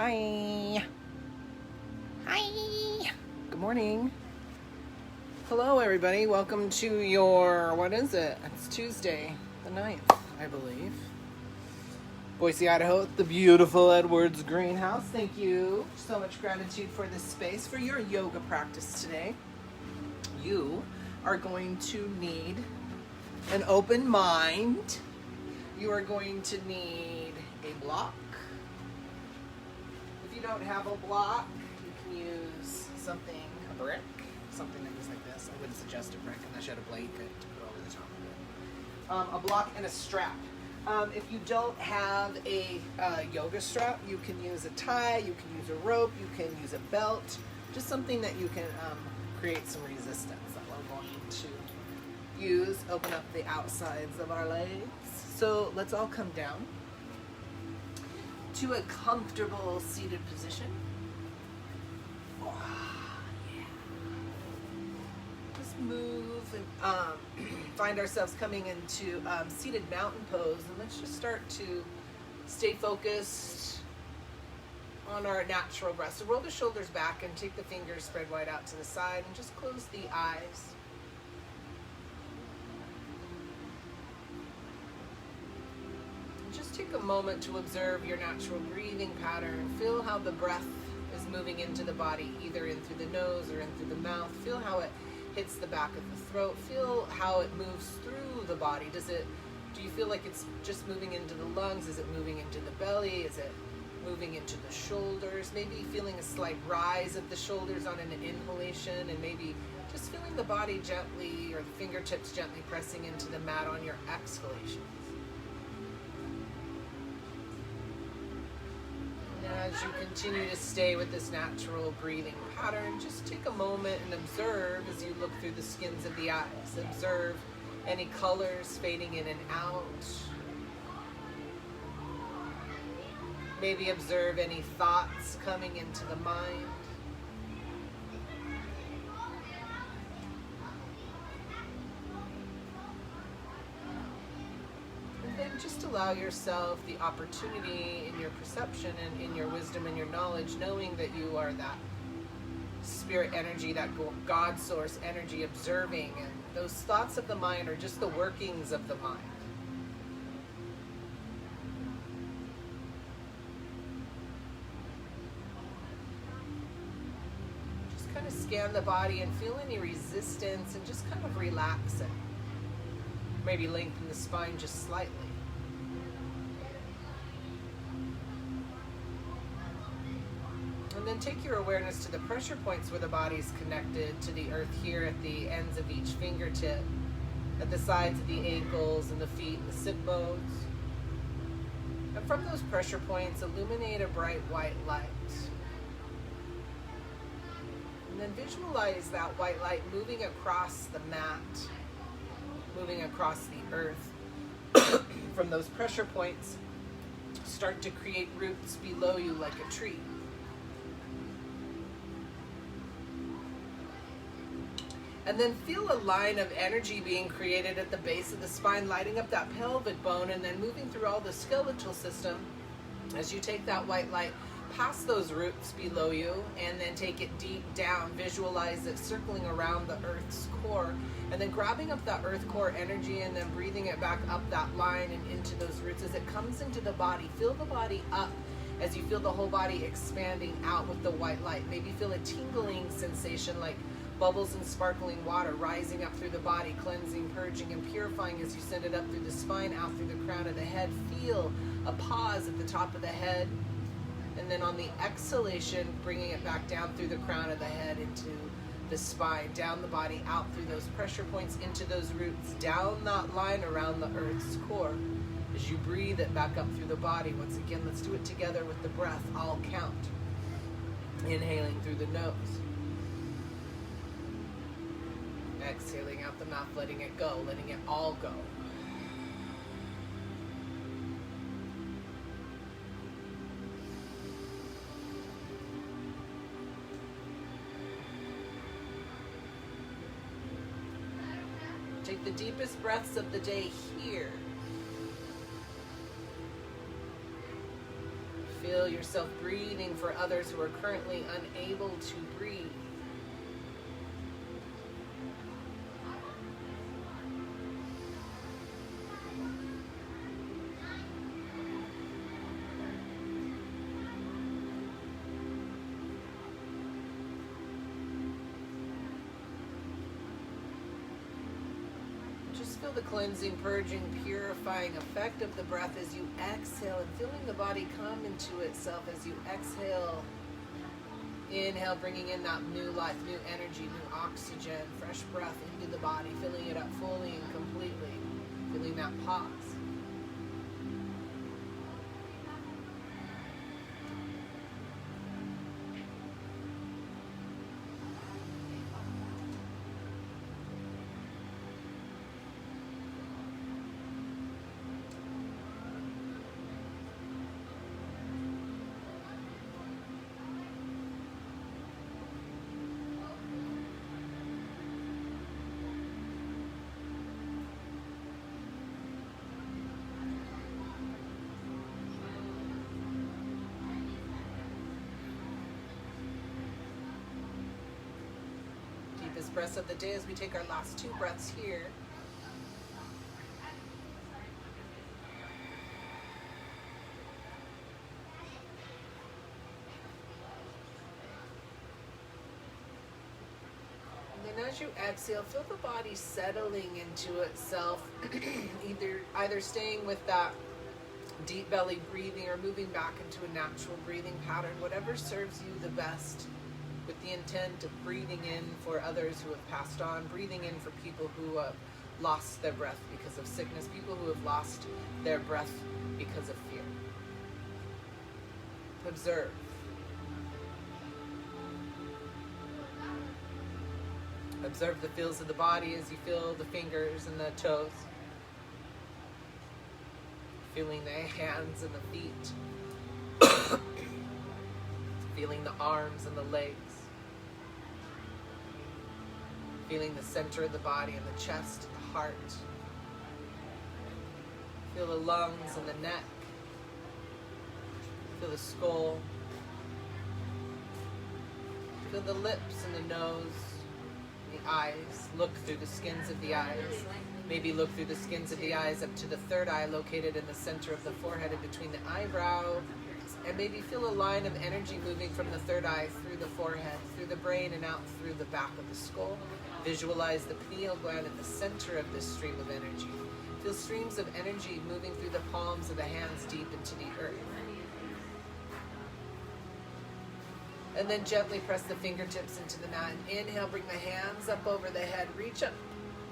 Hi. Hi. Good morning. Hello, everybody. Welcome to your, what is it? It's Tuesday, the 9th, I believe. Boise, Idaho, the beautiful Edwards Greenhouse. Thank you. So much gratitude for this space, for your yoga practice today. You are going to need an open mind. You are going to need a block. If you don't have a block, you can use something, a brick, something that was like this. I wouldn't suggest a brick unless you had a blanket to put over the top of it. A block and a strap. If you don't have a yoga strap, you can use a tie, you can use a rope, you can use a belt, just something that you can create some resistance that we're going to use. Open up the outsides of our legs. So let's all come down to a comfortable seated position. Oh, yeah. Just move and find ourselves coming into seated mountain pose, and let's just start to stay focused on our natural breath. So roll the shoulders back and take the fingers spread wide out to the side and just close the eyes. Just take a moment to observe your natural breathing pattern. Feel how the breath is moving into the body, either in through the nose or in through the mouth. Feel how it hits the back of the throat. Feel how it moves through the body. Do you feel like it's just moving into the lungs? Is it moving into the belly? Is it moving into the shoulders? Maybe feeling a slight rise of the shoulders on an inhalation, and maybe just feeling the body gently, or the fingertips gently pressing into the mat on your exhalation. As you continue to stay with this natural breathing pattern, just take a moment and observe as you look through the skins of the eyes. Observe any colors fading in and out. Maybe observe any thoughts coming into the mind. Then just allow yourself the opportunity in your perception and in your wisdom and your knowledge, knowing that you are that spirit energy, that God source energy, observing, and those thoughts of the mind are just the workings of the mind. Just kind of scan the body and feel any resistance and just kind of relax it. Maybe lengthen the spine just slightly. And then take your awareness to the pressure points where the body's connected to the earth here at the ends of each fingertip, at the sides of the ankles and the feet and the sit bones. And from those pressure points, illuminate a bright white light. And then visualize that white light moving across the mat, moving across the earth. From those pressure points, start to create roots below you like a tree. And then feel a line of energy being created at the base of the spine, lighting up that pelvic bone, and then moving through all the skeletal system as you take that white light past those roots below you, and then take it deep down. Visualize it circling around the earth's core, and then grabbing up that earth core energy and then breathing it back up that line and into those roots as it comes into the body. Fill the body up as you feel the whole body expanding out with the white light. Maybe feel a tingling sensation like bubbles and sparkling water rising up through the body, cleansing, purging, and purifying as you send it up through the spine, out through the crown of the head. Feel a pause at the top of the head, and then on the exhalation, bringing it back down through the crown of the head into the spine, down the body, out through those pressure points, into those roots, down that line around the earth's core. As you breathe it back up through the body, once again, let's do it together with the breath. I'll count. Inhaling through the nose. Exhaling out the mouth, letting it go, letting it all go. Take the deepest breaths of the day here. Feel feel yourself breathing for others who are currently unable to breathe. Feel the cleansing, purging, purifying effect of the breath as you exhale, and feeling the body come into itself as you exhale. Inhale, bringing in that new life, new energy, new oxygen, fresh breath into the body, filling it up fully and completely, feeling that pause. Deepest breaths of the day as we take our last 2 breaths here. And then as you exhale, feel the body settling into itself, either staying with that deep belly breathing or moving back into a natural breathing pattern, whatever serves you the best, with the intent of breathing in for others who have passed on, breathing in for people who have lost their breath because of sickness, people who have lost their breath because of fear. Observe. Observe the feels of the body as you feel the fingers and the toes. Feeling the hands and the feet. Feeling the arms and the legs. Feeling the center of the body and the chest and the heart. Feel the lungs and the neck. Feel the skull. Feel the lips and the nose, the eyes. Look through the skins of the eyes. Maybe look through the skins of the eyes up to the third eye located in the center of the forehead and between the eyebrow. And maybe feel a line of energy moving from the third eye through the forehead, through the brain, and out through the back of the skull. Visualize the pineal gland at the center of this stream of energy. Feel streams of energy moving through the palms of the hands deep into the earth. And then gently press the fingertips into the mat. Inhale, bring the hands up over the head. Reach up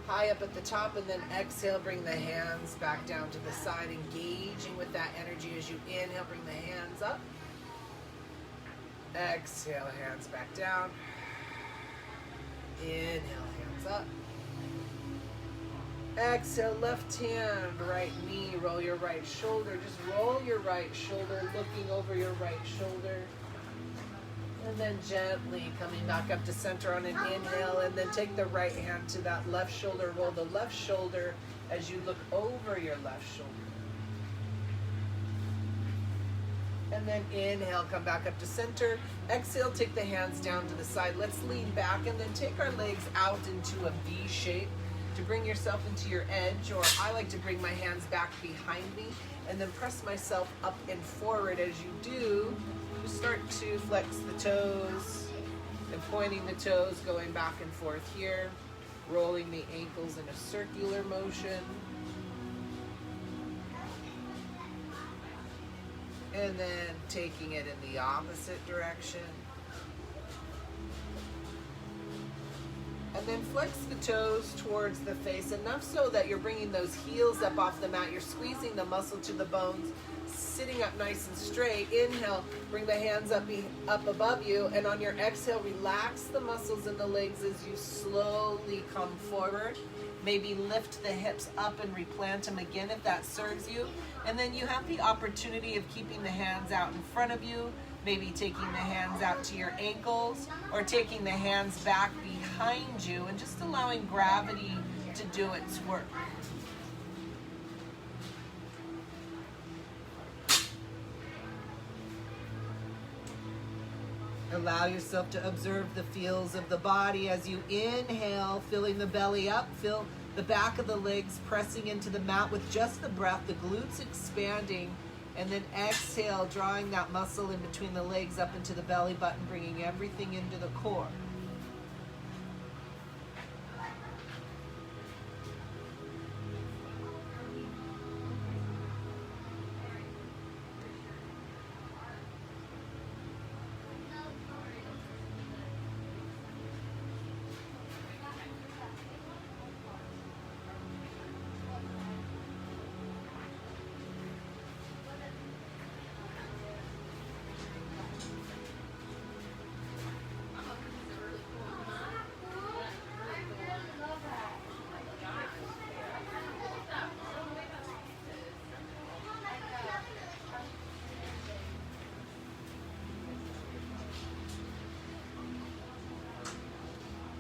high up at the top, and then exhale, bring the hands back down to the side, engaging with that energy as you inhale, bring the hands up. Exhale, hands back down. Inhale, hands up. Exhale, left hand, right knee, roll your right shoulder. Just roll your right shoulder, looking over your right shoulder. And then gently coming back up to center on an inhale, and then take the right hand to that left shoulder. Roll the left shoulder as you look over your left shoulder. And then inhale, come back up to center. Exhale, take the hands down to the side. Let's lean back and then take our legs out into a V shape to bring yourself into your edge, or I like to bring my hands back behind me and then press myself up and forward. As you do, you start to flex the toes and pointing the toes, going back and forth here, rolling the ankles in a circular motion. And then taking it in the opposite direction. And then flex the toes towards the face, enough so that you're bringing those heels up off the mat. You're squeezing the muscle to the bones, sitting up nice and straight. Inhale, bring the hands up above you, and on your exhale, relax the muscles in the legs as you slowly come forward. Maybe lift the hips up and replant them again if that serves you. And then you have the opportunity of keeping the hands out in front of you, maybe taking the hands out to your ankles, or taking the hands back behind you and just allowing gravity to do its work. Allow yourself to observe the feels of the body as you inhale, filling the belly up, feel the back of the legs pressing into the mat with just the breath, the glutes expanding, and then exhale, drawing that muscle in between the legs up into the belly button, bringing everything into the core.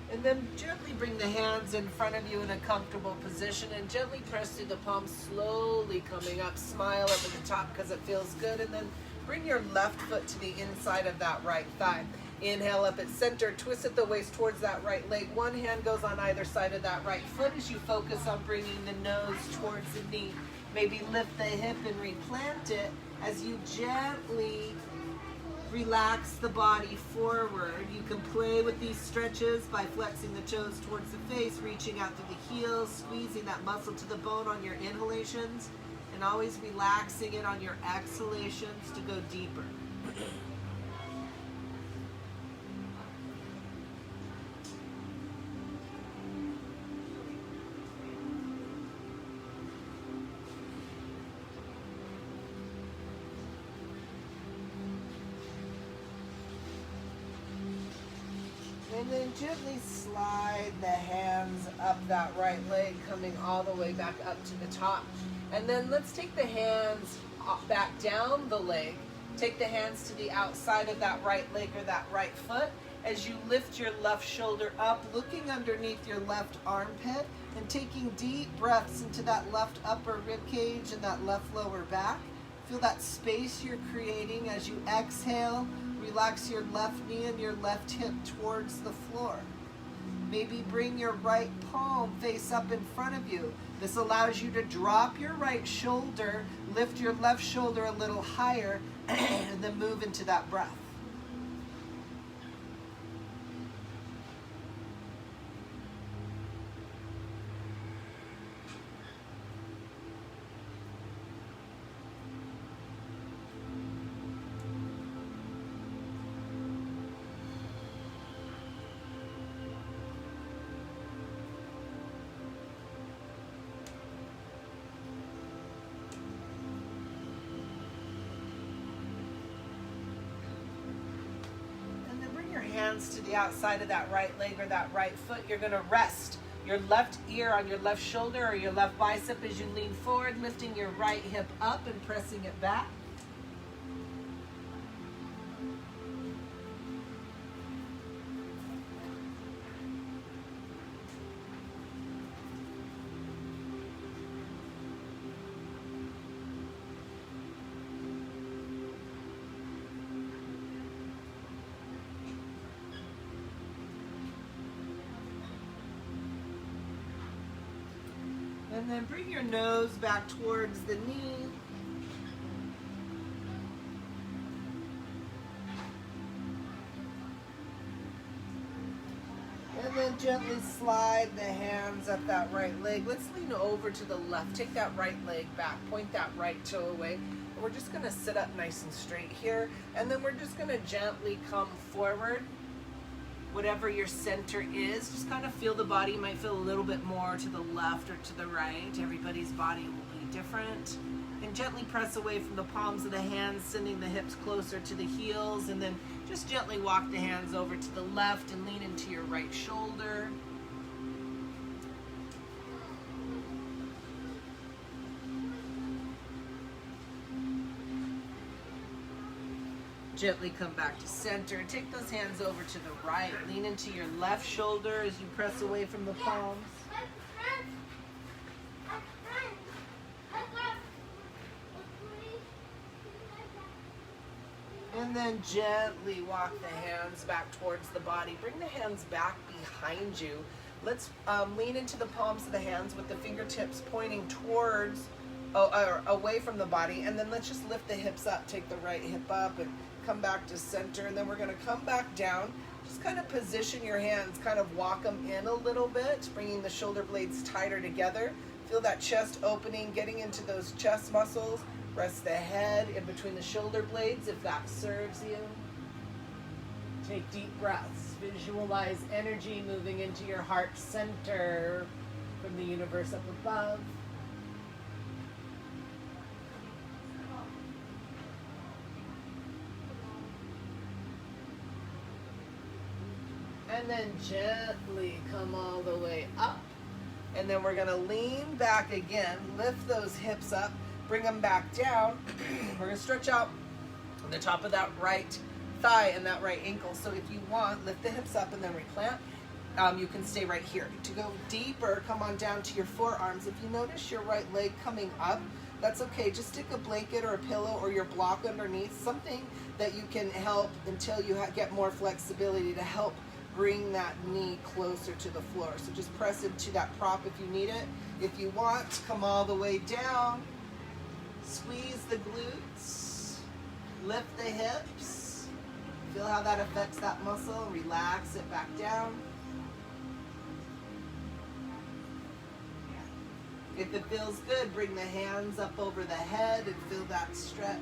And then gently bring the hands in front of you in a comfortable position and gently press through the palms, slowly coming up. Smile up at the top because it feels good. And then bring your left foot to the inside of that right thigh. Inhale up at center, twist at the waist towards that right leg. One hand goes on either side of that right foot as you focus on bringing the nose towards the knee. Maybe lift the hip and replant it as you gently relax the body forward. You can play with these stretches by flexing the toes towards the face, reaching out through the heels, squeezing that muscle to the bone on your inhalations, and always relaxing it on your exhalations to go deeper. And then gently slide the hands up that right leg, coming all the way back up to the top. And then let's take the hands back down the leg. Take the hands to the outside of that right leg or that right foot as you lift your left shoulder up, looking underneath your left armpit and taking deep breaths into that left upper rib cage and that left lower back. Feel that space you're creating as you exhale. Relax your left knee and your left hip towards the floor. Maybe bring your right palm face up in front of you. This allows you to drop your right shoulder, lift your left shoulder a little higher, and then move into that breath. Hands to the outside of that right leg or that right foot. You're going to rest your left ear on your left shoulder or your left bicep as you lean forward, lifting your right hip up and pressing it back. And then bring your nose back towards the knee. And then gently slide the hands up that right leg. Let's lean over to the left. Take that right leg back. Point that right toe away. And we're just going to sit up nice and straight here. And then we're just going to gently come forward. Whatever your center is, just kind of feel the body. You might feel a little bit more to the left or to the right. Everybody's body will be different. And gently press away from the palms of the hands, sending the hips closer to the heels. And then just gently walk the hands over to the left and lean into your right shoulder. Gently come back to center. Take those hands over to the right. Lean into your left shoulder as you press away from the palms. And then gently walk the hands back towards the body. Bring the hands back behind you. Let's lean into the palms of the hands with the fingertips pointing towards, or away from the body. And then let's just lift the hips up. Take the right hip up and come back to center. And then we're going to come back down. Just kind of position your hands, kind of walk them in a little bit, bringing the shoulder blades tighter together. Feel that chest opening, getting into those chest muscles. Rest the head in between the shoulder blades if that serves you. Take deep breaths. Visualize energy moving into your heart center from the universe up above. And then gently come all the way up. And then we're going to lean back again, lift those hips up. Bring them back down. We're going to stretch out the top of that right thigh and that right ankle. So if you want, lift the hips up and then replant. You can stay right here. To go deeper, come on down to your forearms. If you notice your right leg coming up, that's okay. Just stick a blanket or a pillow or your block underneath, something that you can help until you get more flexibility to help bring that knee closer to the floor. So just press into that prop if you need it. If you want, come all the way down. Squeeze the glutes, lift the hips, feel how that affects that muscle, relax it back down. If it feels good, bring the hands up over the head and feel that stretch.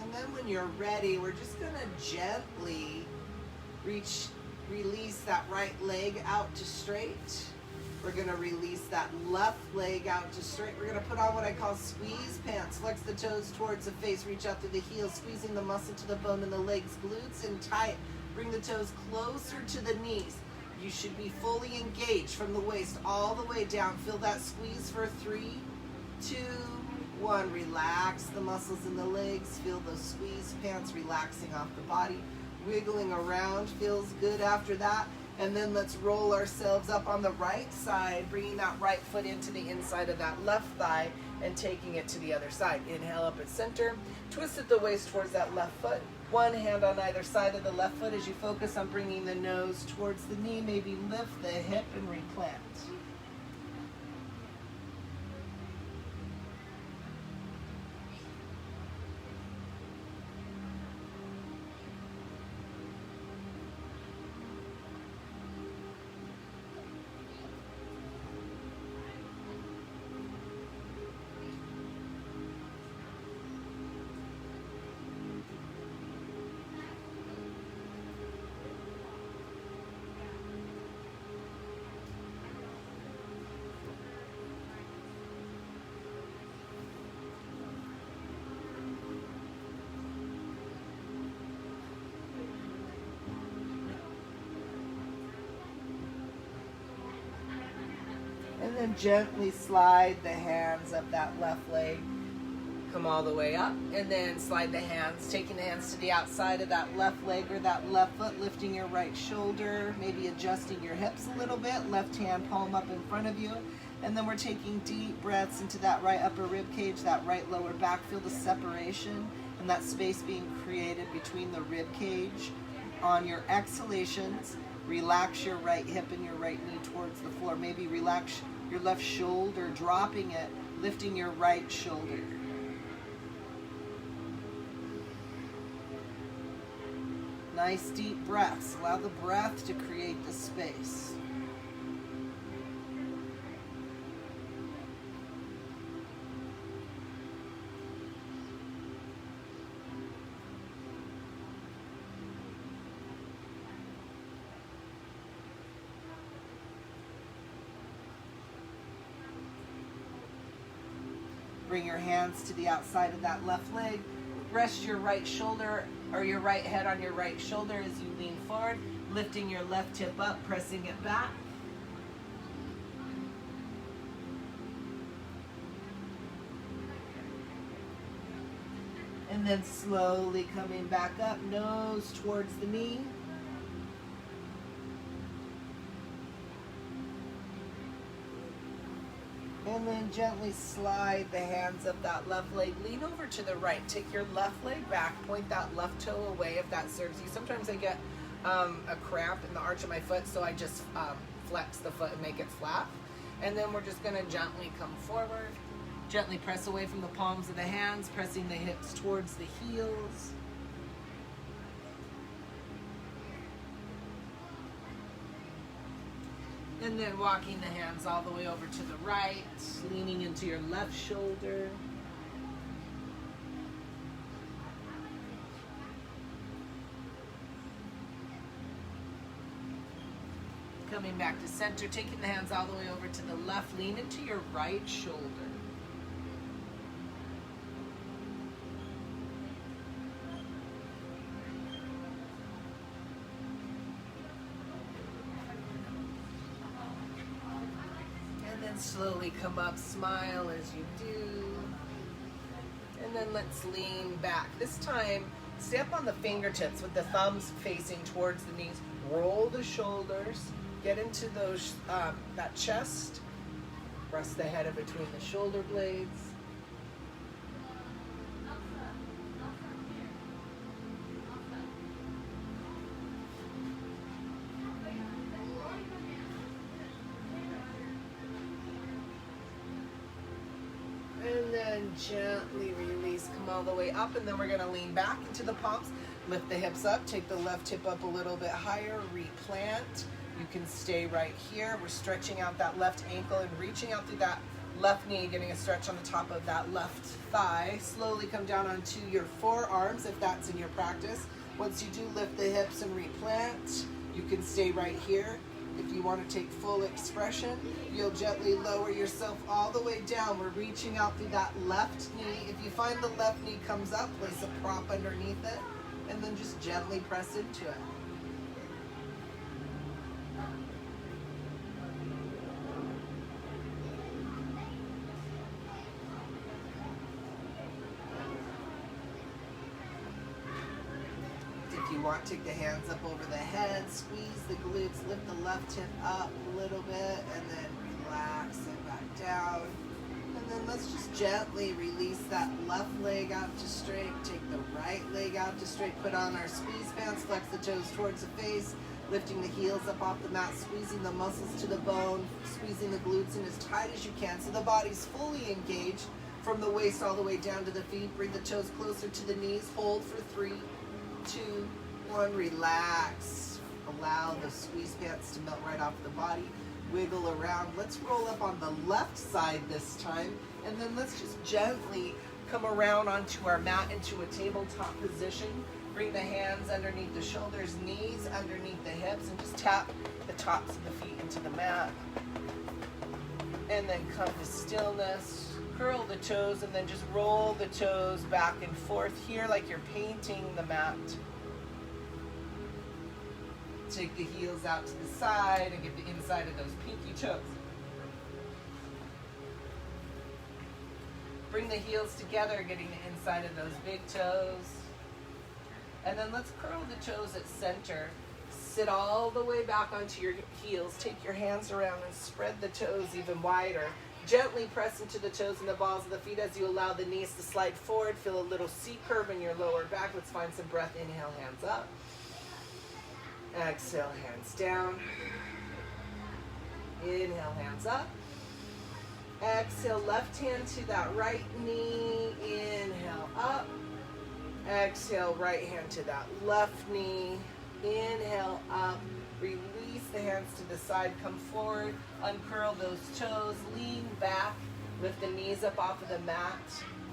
And then when you're ready, we're just going to gently release that right leg out to straight. We're going to release that left leg out to straight. We're going to put on what I call squeeze pants. Flex the toes towards the face, reach out through the heels, squeezing the muscle to the bone in the legs, glutes and tight. Bring the toes closer to the knees. You should be fully engaged from the waist all the way down. Feel that squeeze for 3, 2, 1. Relax the muscles in the legs. Feel those squeeze pants relaxing off the body. Wiggling around, feels good after that. And then let's roll ourselves up on the right side, bringing that right foot into the inside of that left thigh and taking it to the other side. Inhale up at center, twist at the waist towards that left foot. One hand on either side of the left foot as you focus on bringing the nose towards the knee. Maybe lift the hip and replant. And then gently slide the hands up that left leg. Come all the way up and then slide the hands, taking the hands to the outside of that left leg or that left foot, lifting your right shoulder, maybe adjusting your hips a little bit, left hand palm up in front of you. And then we're taking deep breaths into that right upper rib cage, that right lower back. Feel the separation and that space being created between the rib cage. On your exhalations, relax your right hip and your right knee towards the floor. Maybe relax your left shoulder, dropping it, lifting your right shoulder. Nice deep breaths. Allow the breath to create the space. Bring your hands to the outside of that left leg. Rest your right shoulder or your right head on your right shoulder as you lean forward, lifting your left hip up, pressing it back. And then slowly coming back up, nose towards the knee. And then gently slide the hands up that left leg. Lean over to the right. Take your left leg back. Point that left toe away if that serves you. Sometimes I get a cramp in the arch of my foot, so I just flex the foot and make it flat. And then we're just going to gently come forward. Gently press away from the palms of the hands, pressing the hips towards the heels. And then walking the hands all the way over to the right, leaning into your left shoulder. Coming back to center, taking the hands all the way over to the left, lean into your right shoulder. And then slowly come up, smile as you do. And then let's lean back. This time, step on the fingertips with the thumbs facing towards the knees. Roll the shoulders. Get into those that chest. Rest the head in between the shoulder blades. And then gently release, come all the way up, and then we're gonna lean back into the palms. Lift the hips up, take the left hip up a little bit higher, replant. You can stay right here. We're stretching out that left ankle and reaching out through that left knee, getting a stretch on the top of that left thigh. Slowly come down onto your forearms if that's in your practice. Once you do lift the hips and replant, you can stay right here. If you want to take full expression, you'll gently lower yourself all the way down. We're reaching out through that left knee. If you find the left knee comes up, place a prop underneath it, and then just gently press into it. If you want, take the hands up over the head, squeeze the glutes, lift the left hip up a little bit, and then relax it back down. And then let's just gently release that left leg out to straight, take the right leg out to straight, put on our squeeze pants, flex the toes towards the face, lifting the heels up off the mat, squeezing the muscles to the bone, squeezing the glutes in as tight as you can so the body's fully engaged from the waist all the way down to the feet. Bring the toes closer to the knees, hold for 3, 2, 1, relax. Allow the squeeze pants to melt right off the body. Wiggle around. Let's roll up on the left side this time, and then let's just gently come around onto our mat into a tabletop position. Bring the hands underneath the shoulders, knees underneath the hips, and just tap the tops of the feet into the mat. And then come to stillness. Curl the toes, and then just roll the toes back and forth here like you're painting the mat. Take the heels out to the side and get the inside of those pinky toes. Bring the heels together, getting the inside of those big toes. And then let's curl the toes at center. Sit all the way back onto your heels. Take your hands around and spread the toes even wider. Gently press into the toes and the balls of the feet as you allow the knees to slide forward. Feel a little C curve in your lower back. Let's find some breath. Inhale, hands up. Exhale, hands down. Inhale, hands up. Exhale, left hand to that right knee. Inhale, up. Exhale, right hand to that left knee. Inhale, up. Release the hands to the side. Come forward. Uncurl those toes. Lean back. Lift the knees up off of the mat.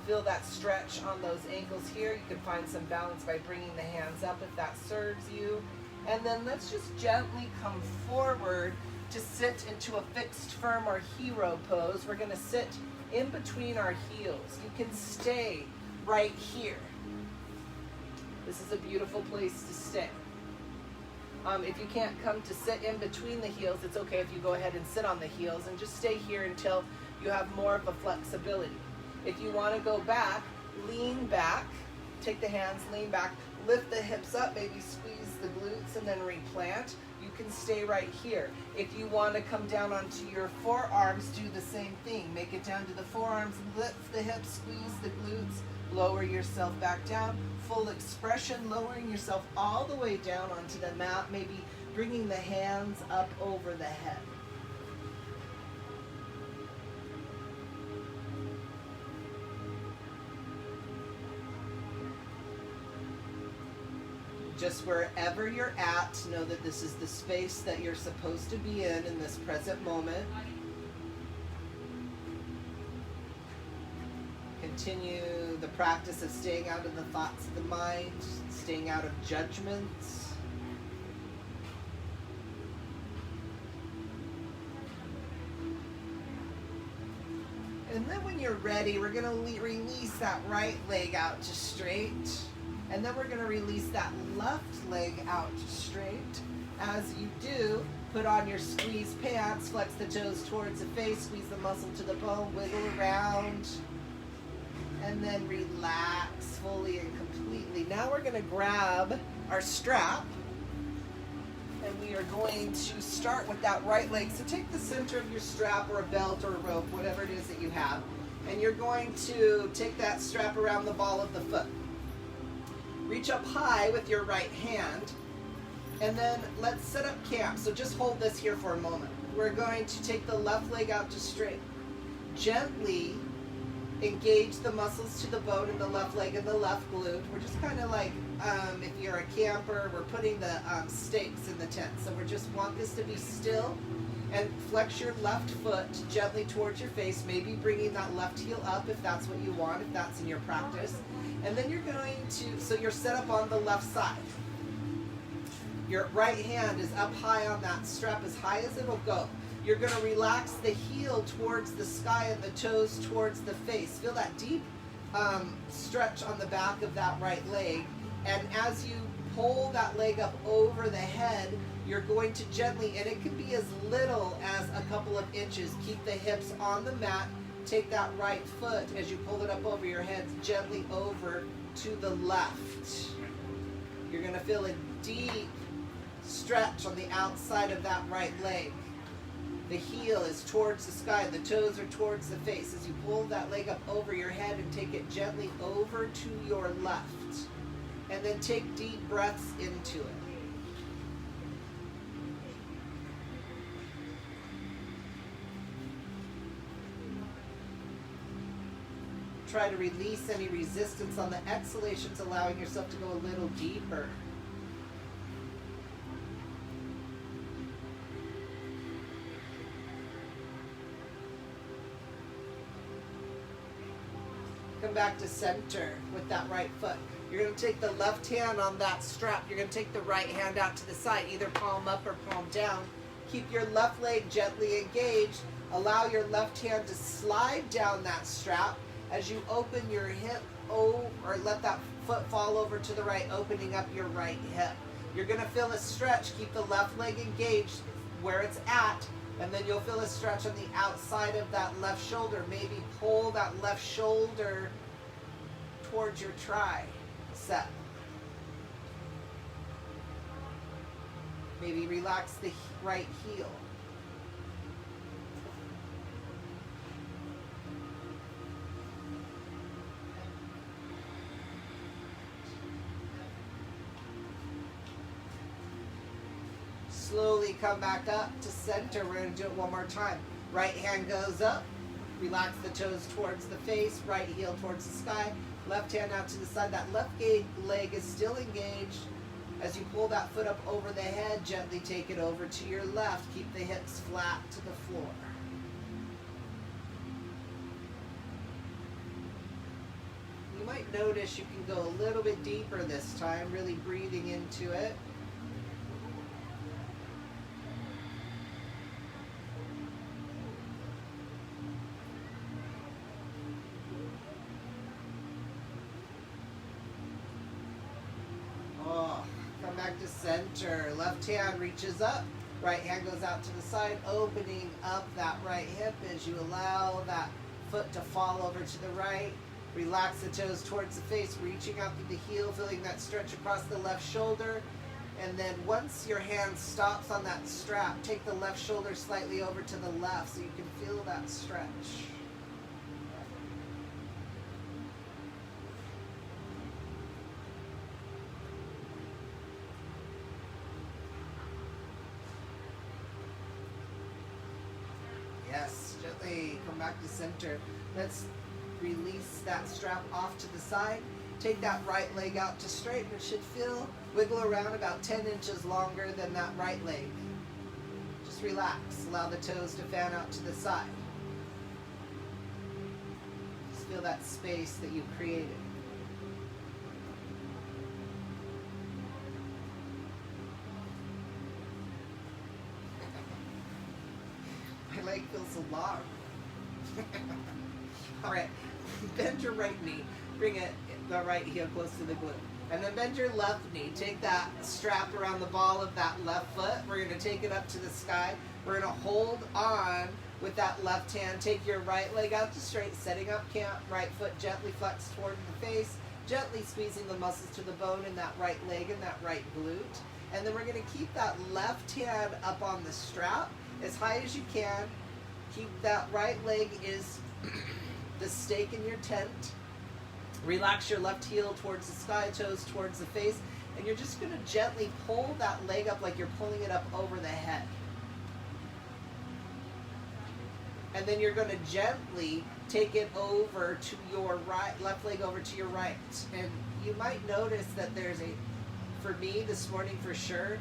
Feel that stretch on those ankles here. You can find some balance by bringing the hands up if that serves you. And then let's just gently come forward to sit into a fixed, firm, or hero pose. We're going to sit in between our heels. You can stay right here. This is a beautiful place to stay. If you can't come to sit in between the heels, it's okay if you go ahead and sit on the heels and just stay here until you have more of a flexibility. If you want to go back, lean back, take the hands, lean back, lift the hips up, maybe squeeze the glutes and then replant. You can stay right here. If you want to come down onto your forearms, do the same thing. Make it down to the forearms, lift the hips, squeeze the glutes, lower yourself back down. Full expression, lowering yourself all the way down onto the mat, maybe bringing the hands up over the head. Just wherever you're at, know that this is the space that you're supposed to be in this present moment. Continue the practice of staying out of the thoughts of the mind, staying out of judgments. And then when you're ready, we're going to release that right leg out to straight. And then we're going to release that left leg out straight. As you do, put on your squeeze pants, flex the toes towards the face, squeeze the muscle to the bone, wiggle around, and then relax fully and completely. Now we're going to grab our strap, and we are going to start with that right leg. So take the center of your strap or a belt or a rope, whatever it is that you have, and you're going to take that strap around the ball of the foot. Reach up high with your right hand, and then let's set up camp. So just hold this here for a moment. We're going to take the left leg out to straight. Gently engage the muscles to the bone in the left leg and the left glute. We're just kind of like, if you're a camper, we're putting the stakes in the tent. So we just want this to be still, and flex your left foot gently towards your face, maybe bringing that left heel up if that's what you want, if that's in your practice. And then you're going to, so you're set up on the left side. Your right hand is up high on that strap, as high as it'll go. You're going to relax the heel towards the sky and the toes towards the face. Feel that deep stretch on the back of that right leg. And as you pull that leg up over the head, you're going to gently, and it can be as little as a couple of inches, keep the hips on the mat. Take that right foot as you pull it up over your head, gently over to the left. You're going to feel a deep stretch on the outside of that right leg. The heel is towards the sky, the toes are towards the face. As you pull that leg up over your head and take it gently over to your left. And then take deep breaths into it. Try to release any resistance on the exhalations, allowing yourself to go a little deeper. Come back to center with that right foot. You're going to take the left hand on that strap. You're going to take the right hand out to the side, either palm up or palm down. Keep your left leg gently engaged. Allow your left hand to slide down that strap. As you open your hip, or let that foot fall over to the right, opening up your right hip. You're going to feel a stretch. Keep the left leg engaged where it's at, and then you'll feel a stretch on the outside of that left shoulder. Maybe pull that left shoulder towards your tricep. Maybe relax the right heel. Slowly come back up to center. We're going to do it one more time. Right hand goes up. Relax the toes towards the face. Right heel towards the sky. Left hand out to the side. That left leg is still engaged. As you pull that foot up over the head, gently take it over to your left. Keep the hips flat to the floor. You might notice you can go a little bit deeper this time, really breathing into it. Back to center. Left hand reaches up. Right hand goes out to the side, opening up that right hip as you allow that foot to fall over to the right. Relax the toes towards the face, reaching out through the heel, feeling that stretch across the left shoulder. And then once your hand stops on that strap, take the left shoulder slightly over to the left so you can feel that stretch. Yes, gently come back to center. Let's release that strap off to the side. Take that right leg out to straighten. It should feel, wiggle around about 10 inches longer than that right leg. Just relax. Allow the toes to fan out to the side. Just feel that space that you created. My leg feels so long. All right, bend your right knee. Bring it, the right heel close to the glute. And then bend your left knee. Take that strap around the ball of that left foot. We're going to take it up to the sky. We're going to hold on with that left hand. Take your right leg out to straight, setting up camp. Right foot gently flexed toward the face. Gently squeezing the muscles to the bone in that right leg and that right glute. And then we're going to keep that left hand up on the strap as high as you can. Keep that right leg is the stake in your tent. Relax your left heel towards the sky, toes towards the face, and you're just going to gently pull that leg up like you're pulling it up over the head. And then you're going to gently take it over to your right, left leg over to your right. And you might notice that there's for me this morning for sure,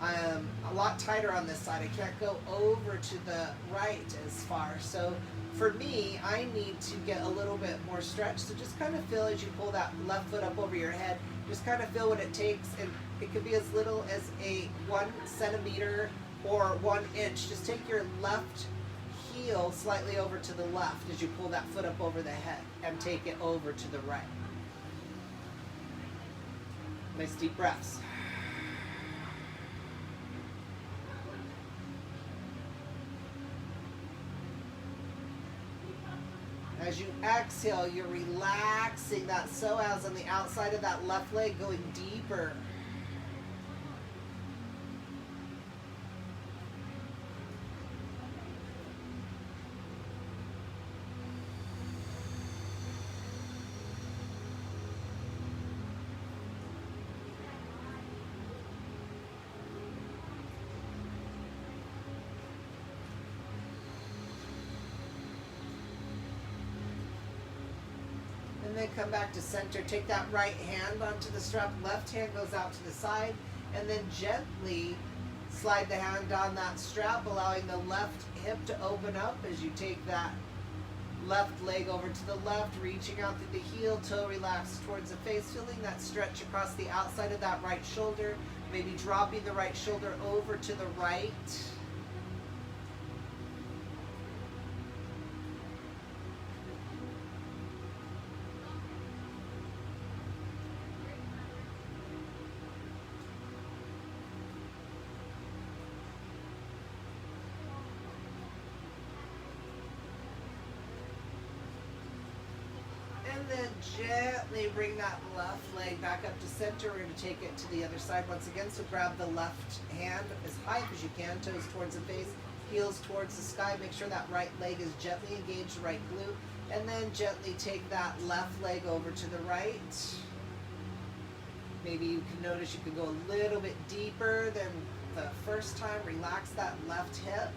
I'm a lot tighter on this side. I can't go over to the right as far. So for me, I need to get a little bit more stretch. So just kind of feel as you pull that left foot up over your head, just kind of feel what it takes. And it could be as little as a 1 centimeter or 1 inch. Just take your left heel slightly over to the left as you pull that foot up over the head and take it over to the right. Nice deep breaths. As you exhale, you're relaxing that psoas on the outside of that left leg, going deeper. And then come back to center. Take that right hand onto the strap. Left hand goes out to the side. And then gently slide the hand on that strap, allowing the left hip to open up as you take that left leg over to the left, reaching out through the heel, toe relaxed towards the face, feeling that stretch across the outside of that right shoulder. Maybe dropping the right shoulder over to the right. And then gently bring that left leg back up to center. We're going to take it to the other side once again. So grab the left hand as high as you can, toes towards the face, heels towards the sky. Make sure that right leg is gently engaged, right glute. And then gently take that left leg over to the right. Maybe you can notice you can go a little bit deeper than the first time. Relax that left hip.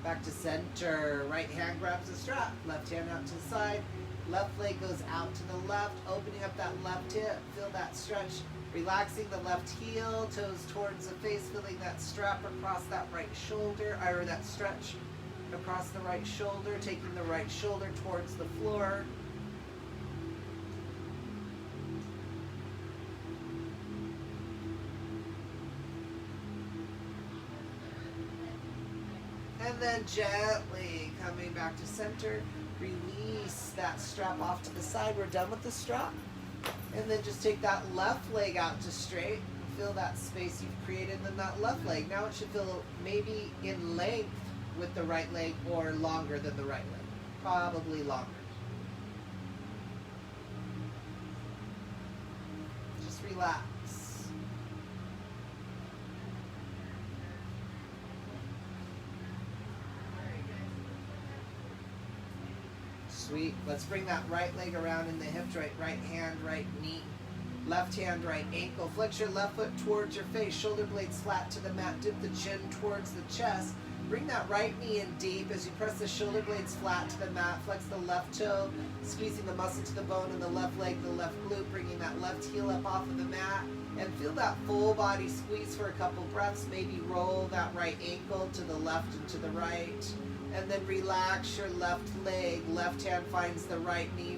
Back to center. Right hand grabs the strap. Left hand out to the side. Left leg goes out to the left, opening up that left hip. Feel that stretch. Relaxing the left heel, toes towards the face, feeling that strap across that right shoulder, or that stretch across the right shoulder, taking the right shoulder towards the floor. And then gently coming back to center, release that strap off to the side. We're done with the strap. And then just take that left leg out to straight. Feel that space you've created in that left leg. Now it should feel maybe in length with the right leg or longer than the right leg. Probably longer. Just relax. Sweet. Let's bring that right leg around in the hip joint. Right hand, right knee. Left hand, right ankle. Flex your left foot towards your face. Shoulder blades flat to the mat. Dip the chin towards the chest. Bring that right knee in deep as you press the shoulder blades flat to the mat. Flex the left toe, squeezing the muscle to the bone in the left leg, the left glute, bringing that left heel up off of the mat. And feel that full body squeeze for a couple breaths. Maybe roll that right ankle to the left and to the right. And then relax your left leg. Left hand finds the right knee.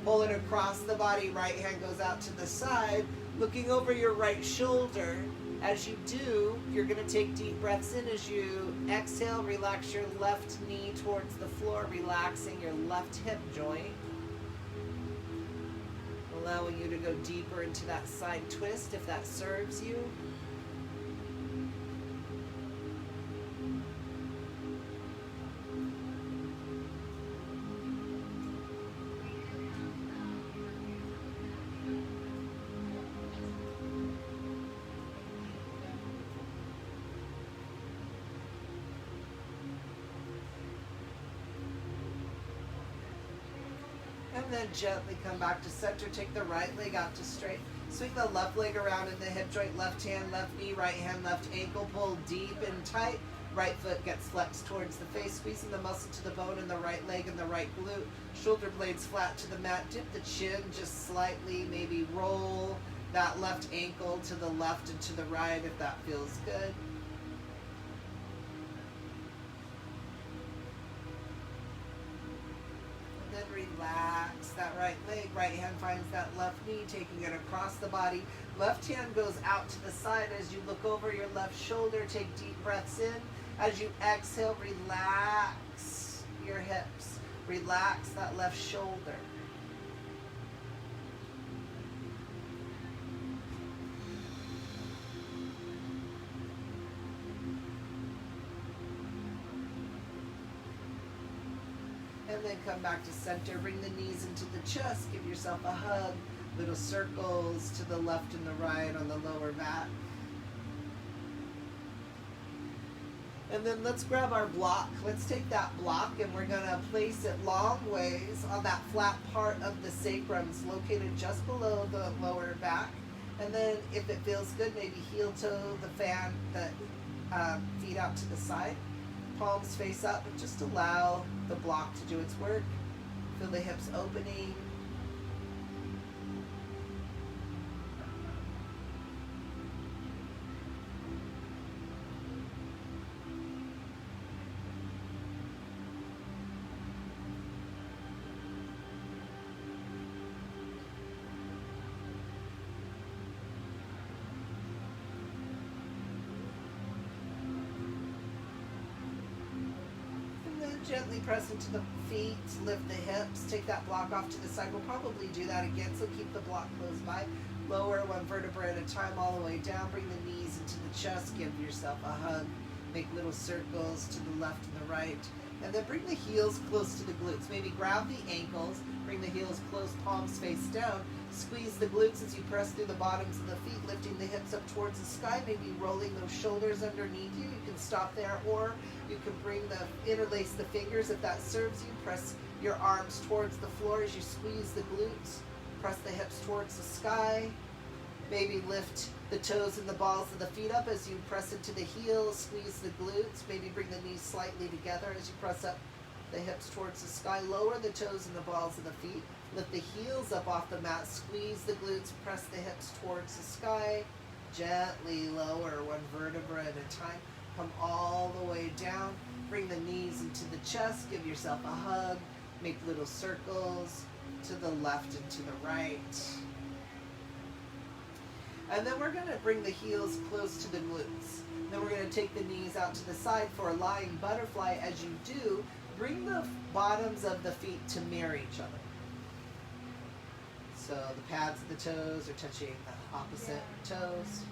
Pull it across the body. Right hand goes out to the side, looking over your right shoulder. As you do, you're going to take deep breaths in. As you exhale, relax your left knee towards the floor, relaxing your left hip joint. Allowing you to go deeper into that side twist if that serves you. And then gently come back to center. Take the right leg out to straight. Swing the left leg around in the hip joint. Left hand, left knee, right hand, left ankle. Pull deep and tight. Right foot gets flexed towards the face. Squeezing the muscle to the bone in the right leg and the right glute. Shoulder blades flat to the mat. Dip the chin just slightly. Maybe roll that left ankle to the left and to the right if that feels good. Relax that right leg. Right hand finds that left knee, taking it across the body. Left hand goes out to the side as you look over your left shoulder. Take deep breaths in. As you exhale, relax your hips. Relax that left shoulder. And then come back to center. Bring the knees into the chest. Give yourself a hug. Little circles to the left and the right on the lower back. And then let's grab our block. Let's take that block and we're going to place it long ways on that flat part of the sacrum. It's located just below the lower back. And then if it feels good, maybe heel toe the fan, the feet out to the side. Palms face up, but just allow the block to do its work. Feel the hips opening. Gently press into the feet, lift the hips, take that block off to the side. We'll probably do that again, so keep the block close by. Lower one vertebra at a time all the way down. Bring the knees into the chest, give yourself a hug. Make little circles to the left and the right. And then bring the heels close to the glutes. Maybe grab the ankles, bring the heels close, palms face down. Squeeze the glutes as you press through the bottoms of the feet, lifting the hips up towards the sky, maybe rolling those shoulders underneath you. You can stop there, or you can interlace the fingers if that serves you. Press your arms towards the floor as you squeeze the glutes. Press the hips towards the sky. Maybe lift the toes and the balls of the feet up as you press into the heels, squeeze the glutes. Maybe bring the knees slightly together as you press up the hips towards the sky. Lower the toes and the balls of the feet. Lift the heels up off the mat. Squeeze the glutes. Press the hips towards the sky. Gently lower one vertebra at a time. Come all the way down. Bring the knees into the chest. Give yourself a hug. Make little circles to the left and to the right. And then we're going to bring the heels close to the glutes. Then we're going to take the knees out to the side for a lying butterfly. As you do, bring the bottoms of the feet to mirror each other. So the pads of the toes are touching the opposite toes.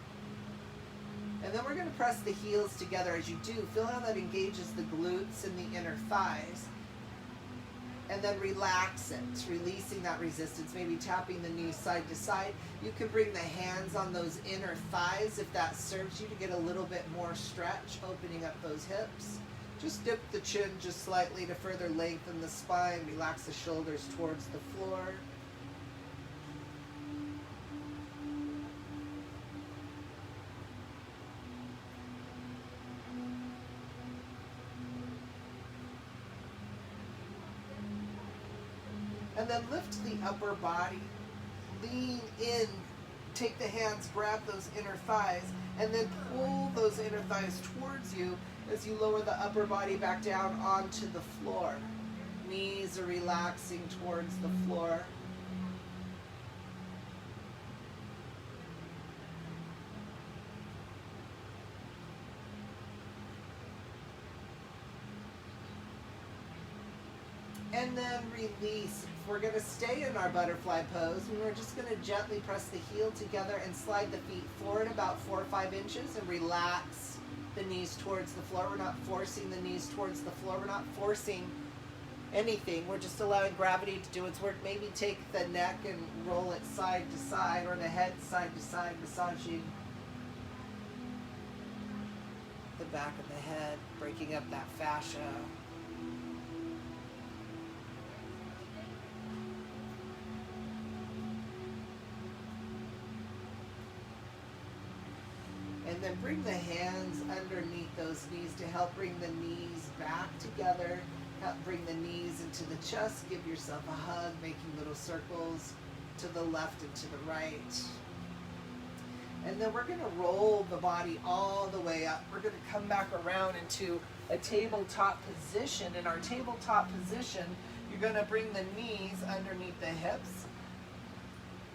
And then we're going to press the heels together. As you do, feel how that engages the glutes and the inner thighs. And then relax it, releasing that resistance, maybe tapping the knees side to side. You can bring the hands on those inner thighs if that serves you to get a little bit more stretch, opening up those hips. Just dip the chin just slightly to further lengthen the spine. Relax the shoulders towards the floor. And then lift the upper body, lean in, take the hands, grab those inner thighs, and then pull those inner thighs towards you as you lower the upper body back down onto the floor. Knees are relaxing towards the floor. And then release. We're going to stay in our butterfly pose, and we're just going to gently press the heel together and slide the feet forward about 4 or 5 inches and relax the knees towards the floor. We're not forcing the knees towards the floor. We're not forcing anything. We're just allowing gravity to do its work. Maybe take the neck and roll it side to side, or the head side to side, massaging the back of the head, breaking up that fascia. And then bring the hands underneath those knees to help bring the knees back together. Help bring the knees into the chest. Give yourself a hug, making little circles to the left and to the right. And then we're going to roll the body all the way up. We're going to come back around into a tabletop position. In our tabletop position, you're going to bring the knees underneath the hips.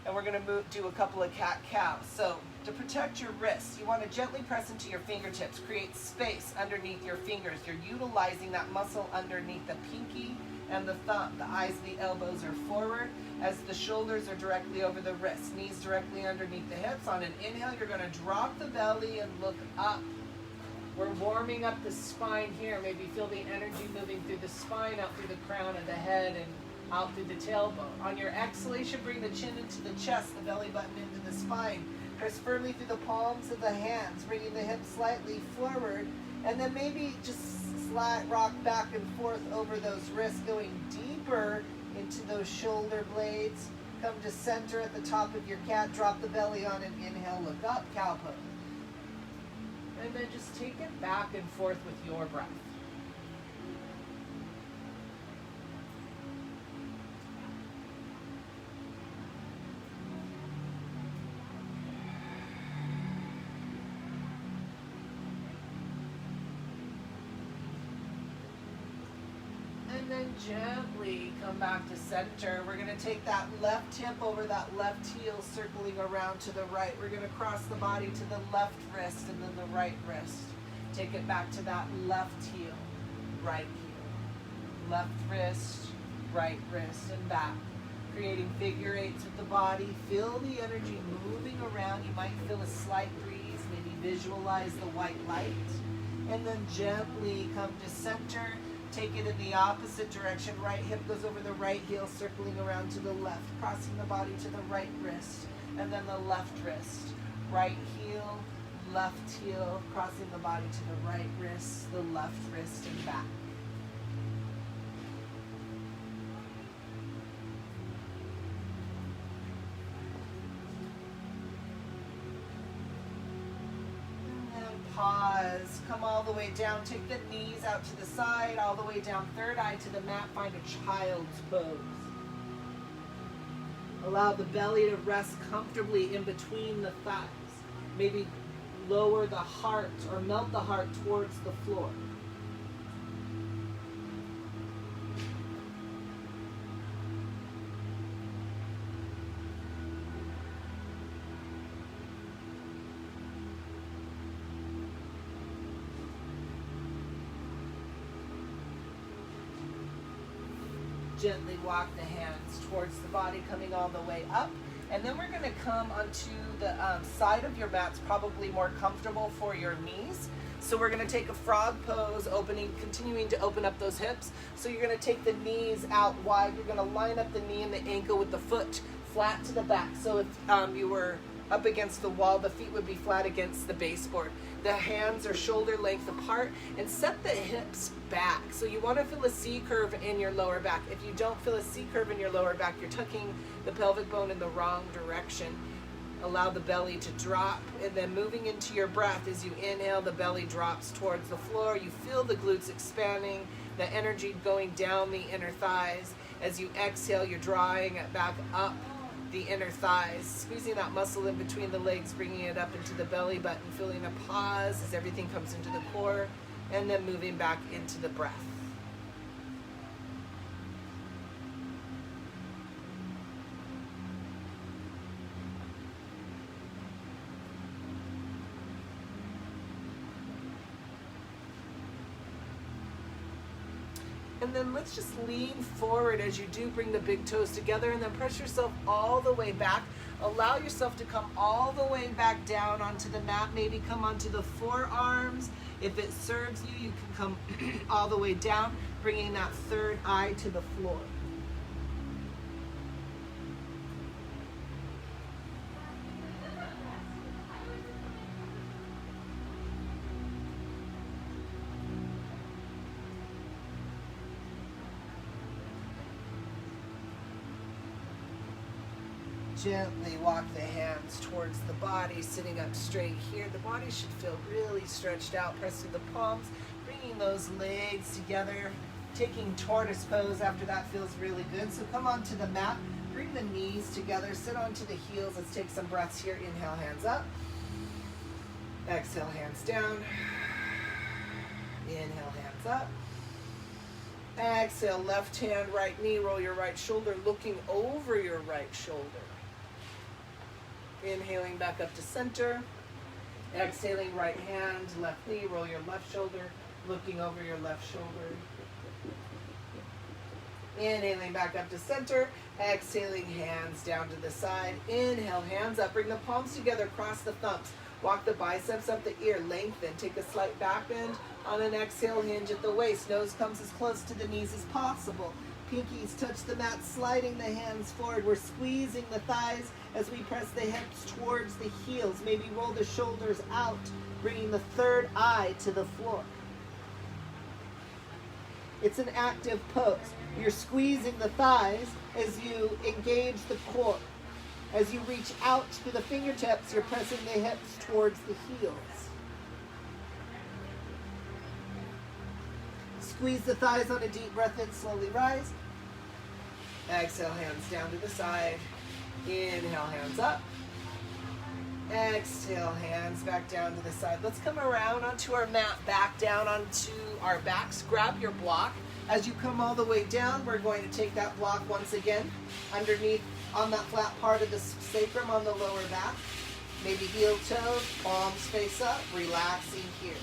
And we're going to do a couple of cat-cows. So to protect your wrists, you want to gently press into your fingertips. Create space underneath your fingers. You're utilizing that muscle underneath the pinky and the thumb. The eyes and the elbows are forward as the shoulders are directly over the wrists. Knees directly underneath the hips. On an inhale, you're going to drop the belly and look up. We're warming up the spine here. Maybe feel the energy moving through the spine, out through the crown of the head, and out through the tailbone. On your exhalation, bring the chin into the chest, the belly button into the spine. Press firmly through the palms of the hands, bringing the hips slightly forward, and then maybe just slide, rock back and forth over those wrists, going deeper into those shoulder blades. Come to center at the top of your cat, drop the belly on and inhale, look up, cow pose. And then just take it back and forth with your breath. And then gently come back to center. We're going to take that left hip over that left heel, circling around to the right. We're going to cross the body to the left wrist and then the right wrist. Take it back to that left heel, right heel. Left wrist, right wrist, and back. Creating figure eights with the body. Feel the energy moving around. You might feel a slight breeze. Maybe visualize the white light. And then gently come to center. Take it in the opposite direction. Right hip goes over the right heel, circling around to the left, crossing the body to the right wrist, and then the left wrist. Right heel, crossing the body to the right wrist, the left wrist, and back. Pause, come all the way down, take the knees out to the side, all the way down, third eye to the mat, find a child's pose. Allow the belly to rest comfortably in between the thighs. Maybe lower the heart or melt the heart towards the floor. Gently walk the hands towards the body, coming all the way up. And then we're going to come onto the side of your mat's probably more comfortable for your knees. So we're going to take a frog pose, continuing to open up those hips. So you're going to take the knees out wide. You're going to line up the knee and the ankle with the foot flat to the back. So if you were up against the wall, the feet would be flat against the baseboard. The hands are shoulder length apart, and set the hips back. So you want to feel a C curve in your lower back. If you don't feel a C curve in your lower back, you're tucking the pelvic bone in the wrong direction. Allow the belly to drop, and then moving into your breath, as you inhale, the belly drops towards the floor. You feel the glutes expanding, the energy going down the inner thighs. As you exhale, you're drawing it back up the inner thighs, squeezing that muscle in between the legs, bringing it up into the belly button, feeling a pause as everything comes into the core, and then moving back into the breath. And then let's just lean forward as you do, bring the big toes together, and then press yourself all the way back. Allow yourself to come all the way back down onto the mat. Maybe come onto the forearms. If it serves you, you can come all the way down, bringing that third eye to the floor. Gently walk the hands towards the body, sitting up straight here. The body should feel really stretched out. Press through the palms, bringing those legs together, taking tortoise pose after that feels really good. So come onto the mat, bring the knees together, sit onto the heels. Let's take some breaths here. Inhale, hands up. Exhale, hands down. Inhale, hands up. Exhale, left hand, right knee, roll your right shoulder, looking over your right shoulder. Inhaling back up to center. Exhaling, right hand, left knee, roll your left shoulder, looking over your left shoulder. Inhaling back up to center. Exhaling, hands down to the side. Inhale, hands up. Bring the palms together, cross the thumbs. Walk the biceps up the ear, lengthen. Take a slight back bend. On an exhale, hinge at the waist. Nose comes as close to the knees as possible. Pinkies touch the mat, sliding the hands forward. We're squeezing the thighs as we press the hips towards the heels. Maybe roll the shoulders out, bringing the third eye to the floor. It's an active pose. You're squeezing the thighs as you engage the core. As you reach out to the fingertips, you're pressing the hips towards the heels. Squeeze the thighs on a deep breath in, slowly rise. Exhale, hands down to the side. Inhale, hands up. Exhale, hands back down to the side. Let's come around onto our mat, back down onto our backs. Grab your block. As you come all the way down, we're going to take that block once again underneath on that flat part of the sacrum on the lower back. Maybe heel toes, palms face up, relaxing here.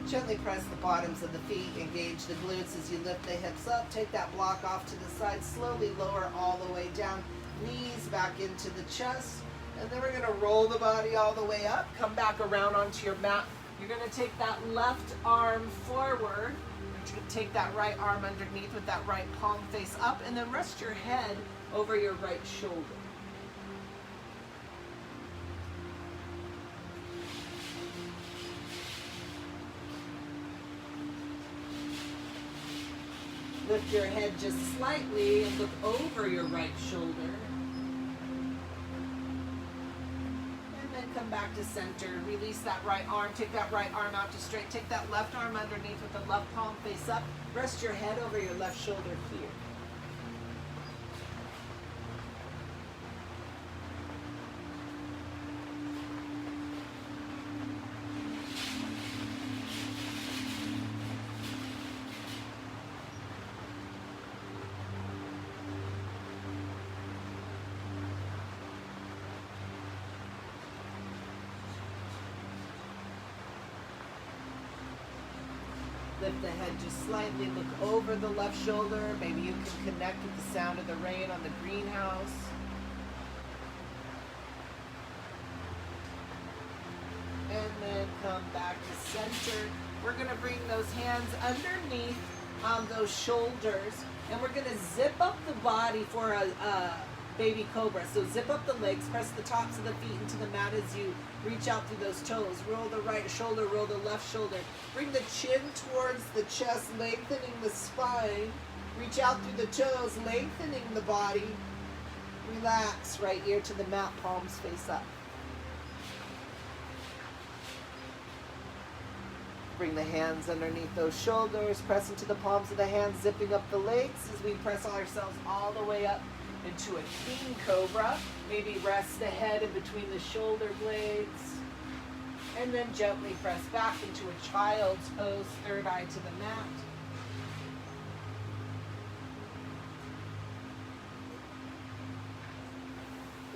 Gently press the bottoms of the feet, engage the glutes as you lift the hips up. Take that block off to the side, slowly lower all the way down. Knees back into the chest. And then we're gonna roll the body all the way up. Come back around onto your mat. You're gonna take that left arm forward. Take that right arm underneath with that right palm face up, and then rest your head over your right shoulder. Lift your head just slightly and look over your right shoulder. And then come back to center. Release that right arm. Take that right arm out to straight. Take that left arm underneath with the left palm face up. Rest your head over your left shoulder here. Lift the head just slightly, look over the left shoulder. Maybe you can connect with the sound of the rain on the greenhouse. And then come back to center. We're gonna bring those hands underneath those shoulders, and we're gonna zip up the body for a baby cobra. So zip up the legs, press the tops of the feet into the mat as you reach out through those toes. Roll the right shoulder, roll the left shoulder. Bring the chin towards the chest, lengthening the spine. Reach out through the toes, lengthening the body. Relax, right ear to the mat, palms face up. Bring the hands underneath those shoulders, press into the palms of the hands, zipping up the legs as we press ourselves all the way up into a king cobra. Maybe rest the head in between the shoulder blades. And then gently press back into a child's pose, third eye to the mat.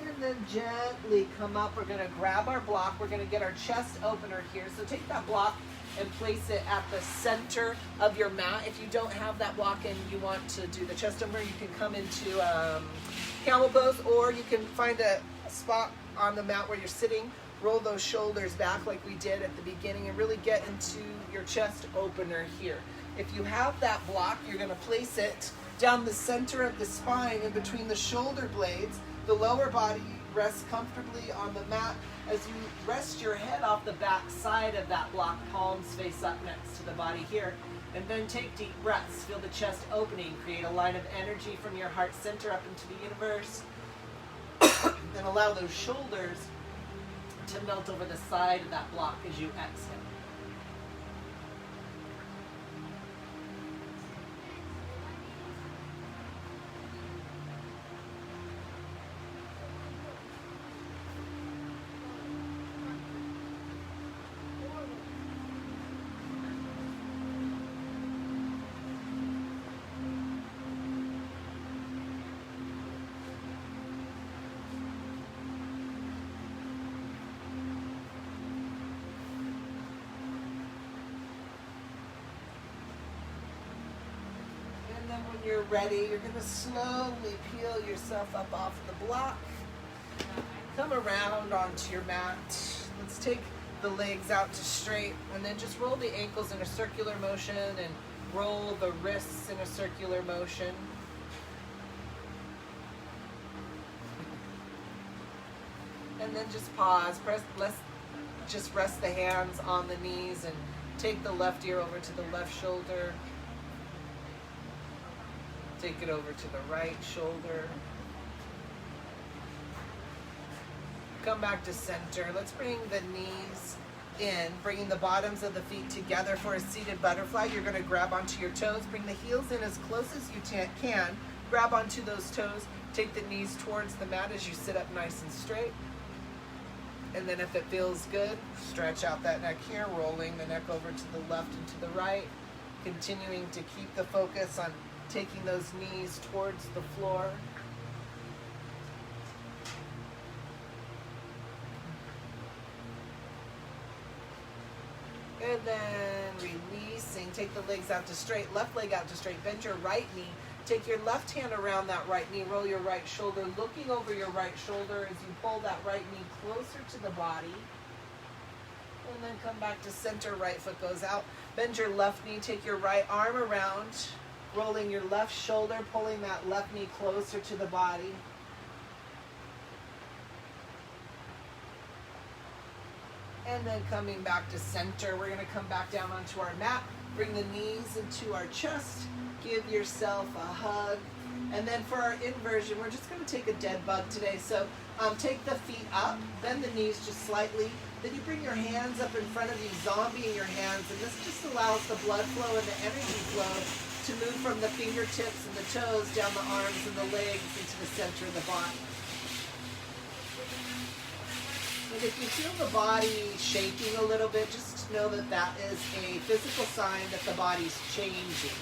And then gently come up. We're going to grab our block. We're going to get our chest opener here. So take that block and place it at the center of your mat. If you don't have that block and you want to do the chest opener, you can come into camel pose, or you can find a spot on the mat where you're sitting. Roll those shoulders back like we did at the beginning and really get into your chest opener here. If you have that block, you're going to place it down the center of the spine in between the shoulder blades. The lower body rests comfortably on the mat as you rest your head off the back side of that block, palms face up next to the body here. And then take deep breaths. Feel the chest opening. Create a line of energy from your heart center up into the universe. Then allow those shoulders to melt over the side of that block as you exhale. When you're ready, you're going to slowly peel yourself up off the block. Come around onto your mat. Let's take the legs out to straight, and then just roll the ankles in a circular motion and roll the wrists in a circular motion. And then just pause. Just rest the hands on the knees and take the left ear over to the left shoulder. Take it over to the right shoulder. Come back to center. Let's bring the knees in, bringing the bottoms of the feet together for a seated butterfly. You're going to grab onto your toes. Bring the heels in as close as you can. Grab onto those toes. Take the knees towards the mat as you sit up nice and straight. And then if it feels good, stretch out that neck here, rolling the neck over to the left and to the right. Continuing to keep the focus on taking those knees towards the floor. And then releasing, take the legs out to straight, left leg out to straight, bend your right knee. Take your left hand around that right knee, roll your right shoulder, looking over your right shoulder as you pull that right knee closer to the body. And then come back to center, right foot goes out. Bend your left knee, take your right arm around, rolling your left shoulder, pulling that left knee closer to the body. And then coming back to center, we're going to come back down onto our mat, bring the knees into our chest, give yourself a hug. And then for our inversion, we're just going to take a dead bug today. So take the feet up, bend the knees just slightly. Then you bring your hands up in front of you, zombie in your hands, and this just allows the blood flow and the energy flow to move from the fingertips and the toes down the arms and the legs into the center of the body. And if you feel the body shaking a little bit, just know that that is a physical sign that the body's changing.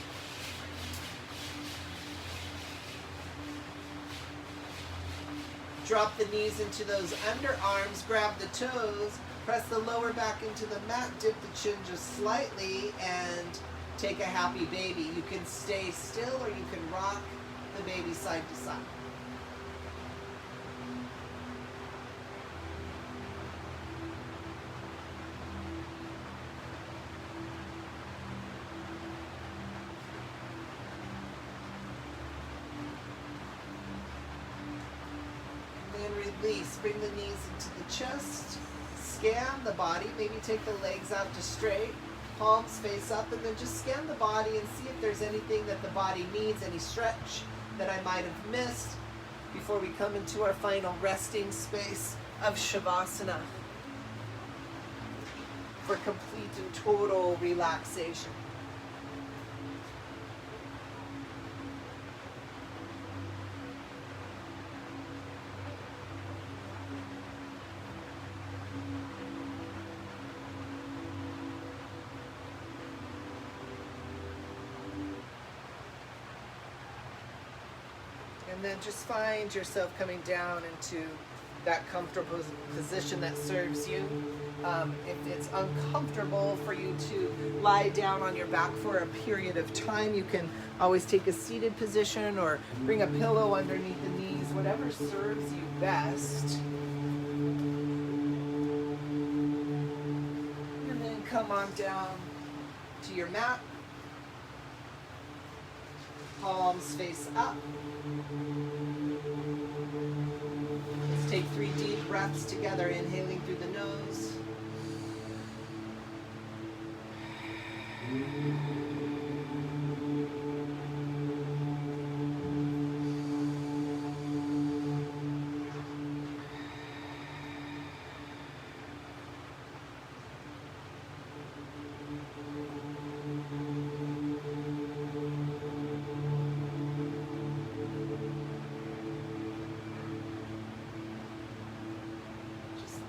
Drop the knees into those underarms, grab the toes, press the lower back into the mat, dip the chin just slightly, and take a happy baby. You can stay still or you can rock the baby side to side. Release, bring the knees into the chest, scan the body, maybe take the legs out to straight, palms face up, and then just scan the body and see if there's anything that the body needs, any stretch that I might have missed before we come into our final resting space of Shavasana for complete and total relaxation. And then just find yourself coming down into that comfortable position that serves you. If it's uncomfortable for you to lie down on your back for a period of time, you can always take a seated position or bring a pillow underneath the knees, whatever serves you best. And then come on down to your mat. Palms face up. Let's take 3 deep breaths together, inhaling through the nose.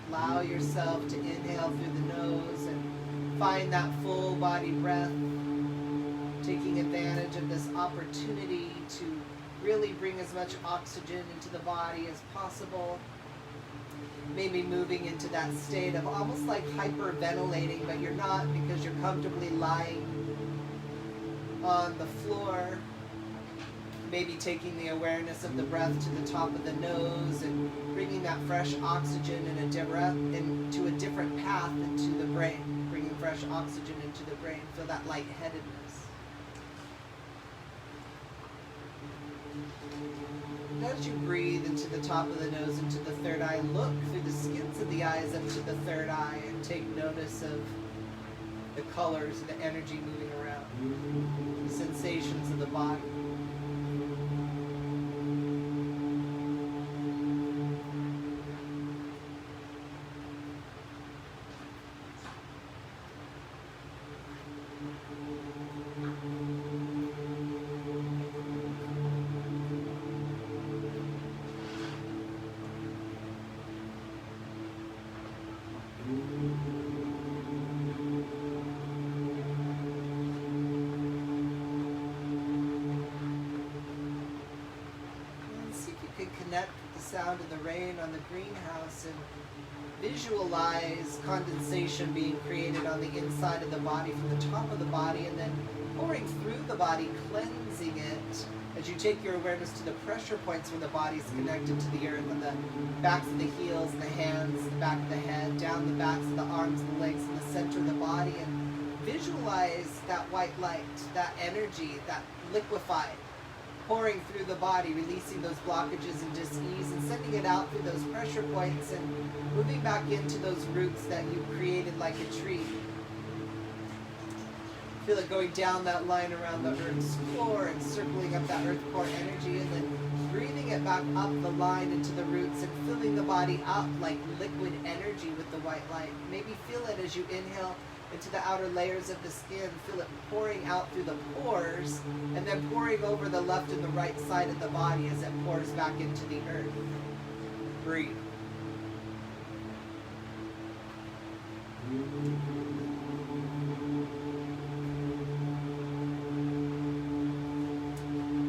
Allow yourself to inhale through the nose and find that full body breath, taking advantage of this opportunity to really bring as much oxygen into the body as possible. Maybe moving into that state of almost like hyperventilating, but you're not because you're comfortably lying on the floor. Maybe taking the awareness of the breath to the top of the nose and bringing that fresh oxygen into a different path into the brain. Bringing fresh oxygen into the brain. Feel that lightheadedness. And as you breathe into the top of the nose, into the third eye, look through the skins of the eyes up to the third eye and take notice of the colors, the energy moving around, the sensations of the body. Connect with the sound of the rain on the greenhouse and visualize condensation being created on the inside of the body from the top of the body and then pouring through the body, cleansing it as you take your awareness to the pressure points where the body is connected to the earth, on the backs of the heels, the hands, the back of the head, down the backs of the arms, the legs, and the center of the body, and visualize that white light, that energy, that liquefied, pouring through the body, releasing those blockages and dis-ease and sending it out through those pressure points and moving back into those roots that you created like a tree. Feel it going down that line around the earth's core and circling up that earth core energy and then breathing it back up the line into the roots and filling the body up like liquid energy with the white light. Maybe feel it as you inhale into the outer layers of the skin. Feel it pouring out through the pores and then pouring over the left and the right side of the body as it pours back into the earth. Breathe.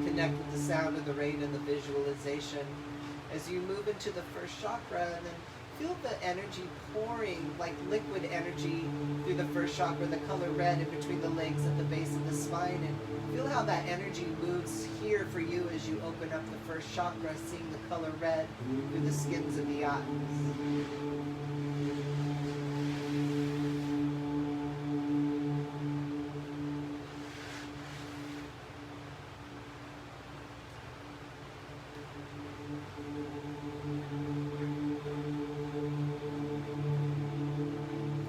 Connect with the sound of the rain and the visualization as you move into the first chakra, and then Feel the energy pouring like liquid energy through the first chakra, the color red, in between the legs at the base of the spine. And feel how that energy moves here for you as you open up the first chakra, seeing the color red through the skins of the eyes.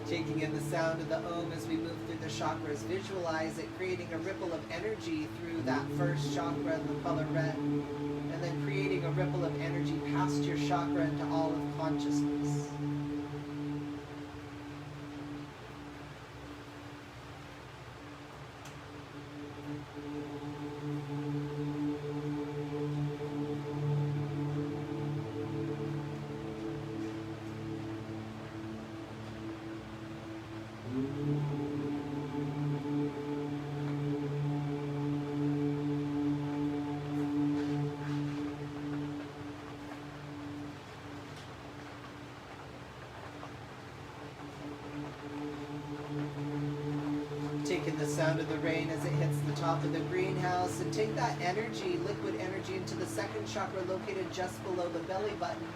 Taking in the sound of the Om as we move through the chakras. Visualize it creating a ripple of energy through that first chakra, the color red, and then creating a ripple of energy past your chakra into all of consciousness. Taking the sound of the rain as it hits the top of the greenhouse, and take that energy, liquid energy, into the second chakra located just below the belly button,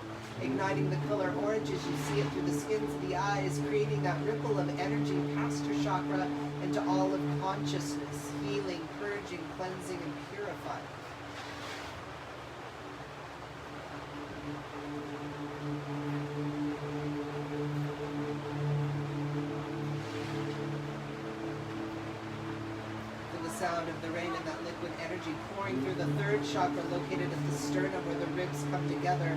igniting the color orange as you see it through the skins of the eyes, creating that ripple of energy past your chakra into all of consciousness, healing, purging, cleansing, and purifying. Sound of the rain and that liquid energy pouring through the third chakra located at the sternum where the ribs come together,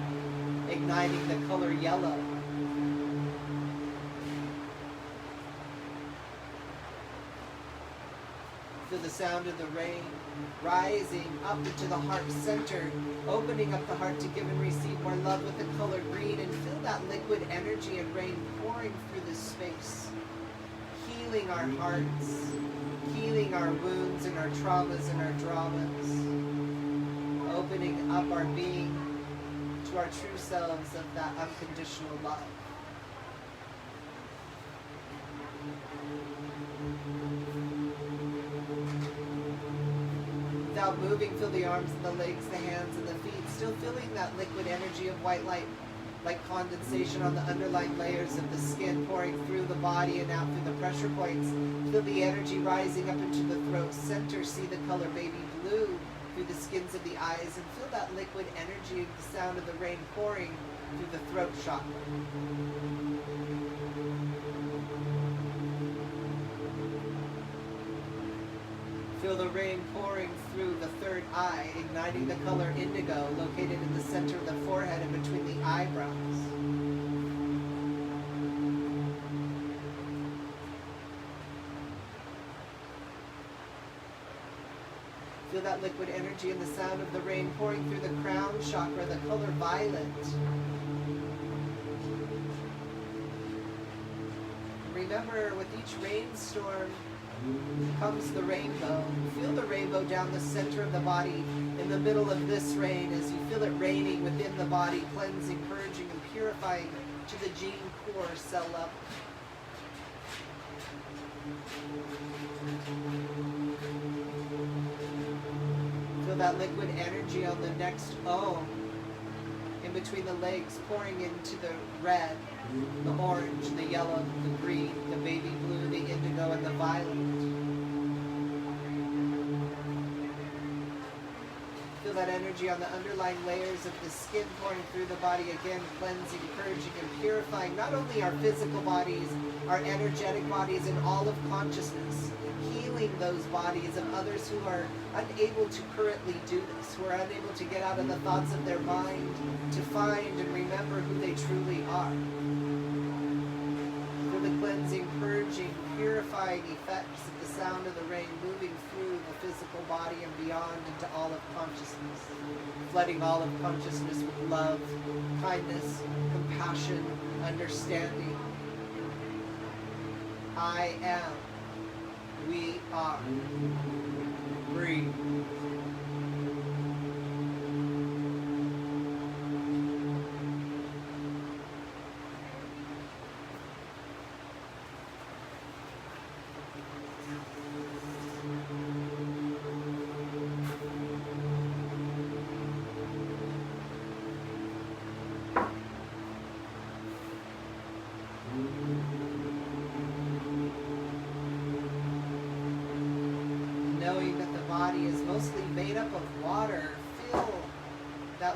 igniting the color yellow. Feel the sound of the rain rising up into the heart center, opening up the heart to give and receive more love with the color green, and feel that liquid energy and rain pouring through this space, healing our hearts, healing our wounds and our traumas and our dramas, opening up our being to our true selves of that unconditional love. Without moving, feel the arms and the legs, the hands and the feet, still feeling that liquid energy of white light, like condensation on the underlying layers of the skin, pouring through the body and out through the pressure points. Feel the energy rising up into the throat center. See the color baby blue through the skins of the eyes, and feel that liquid energy of the sound of the rain pouring through the throat chakra. Feel the rain pouring through the third eye, igniting the color indigo located in the center of the forehead and between the eyebrows. Feel that liquid energy and the sound of the rain pouring through the crown chakra, the color violet. Remember, with each rainstorm comes the rainbow. Feel the rainbow down the center of the body in the middle of this rain as you feel it raining within the body, cleansing, purging, and purifying to the gene core cell level. Feel that liquid energy on the next Om in between the legs, pouring into the red, the orange, the yellow, the green, the baby blue, the indigo, and the violet. Feel that energy on the underlying layers of the skin pouring through the body, again cleansing, purging, and purifying not only our physical bodies, our energetic bodies, and all of consciousness, healing those bodies of others who are unable to currently do this, who are unable to get out of the thoughts of their mind to find and remember who they truly are. The cleansing, purging, purifying effects of the sound of the rain moving through the physical body and beyond into all of consciousness, flooding all of consciousness with love, kindness, compassion, understanding. I am. We are. Breathe.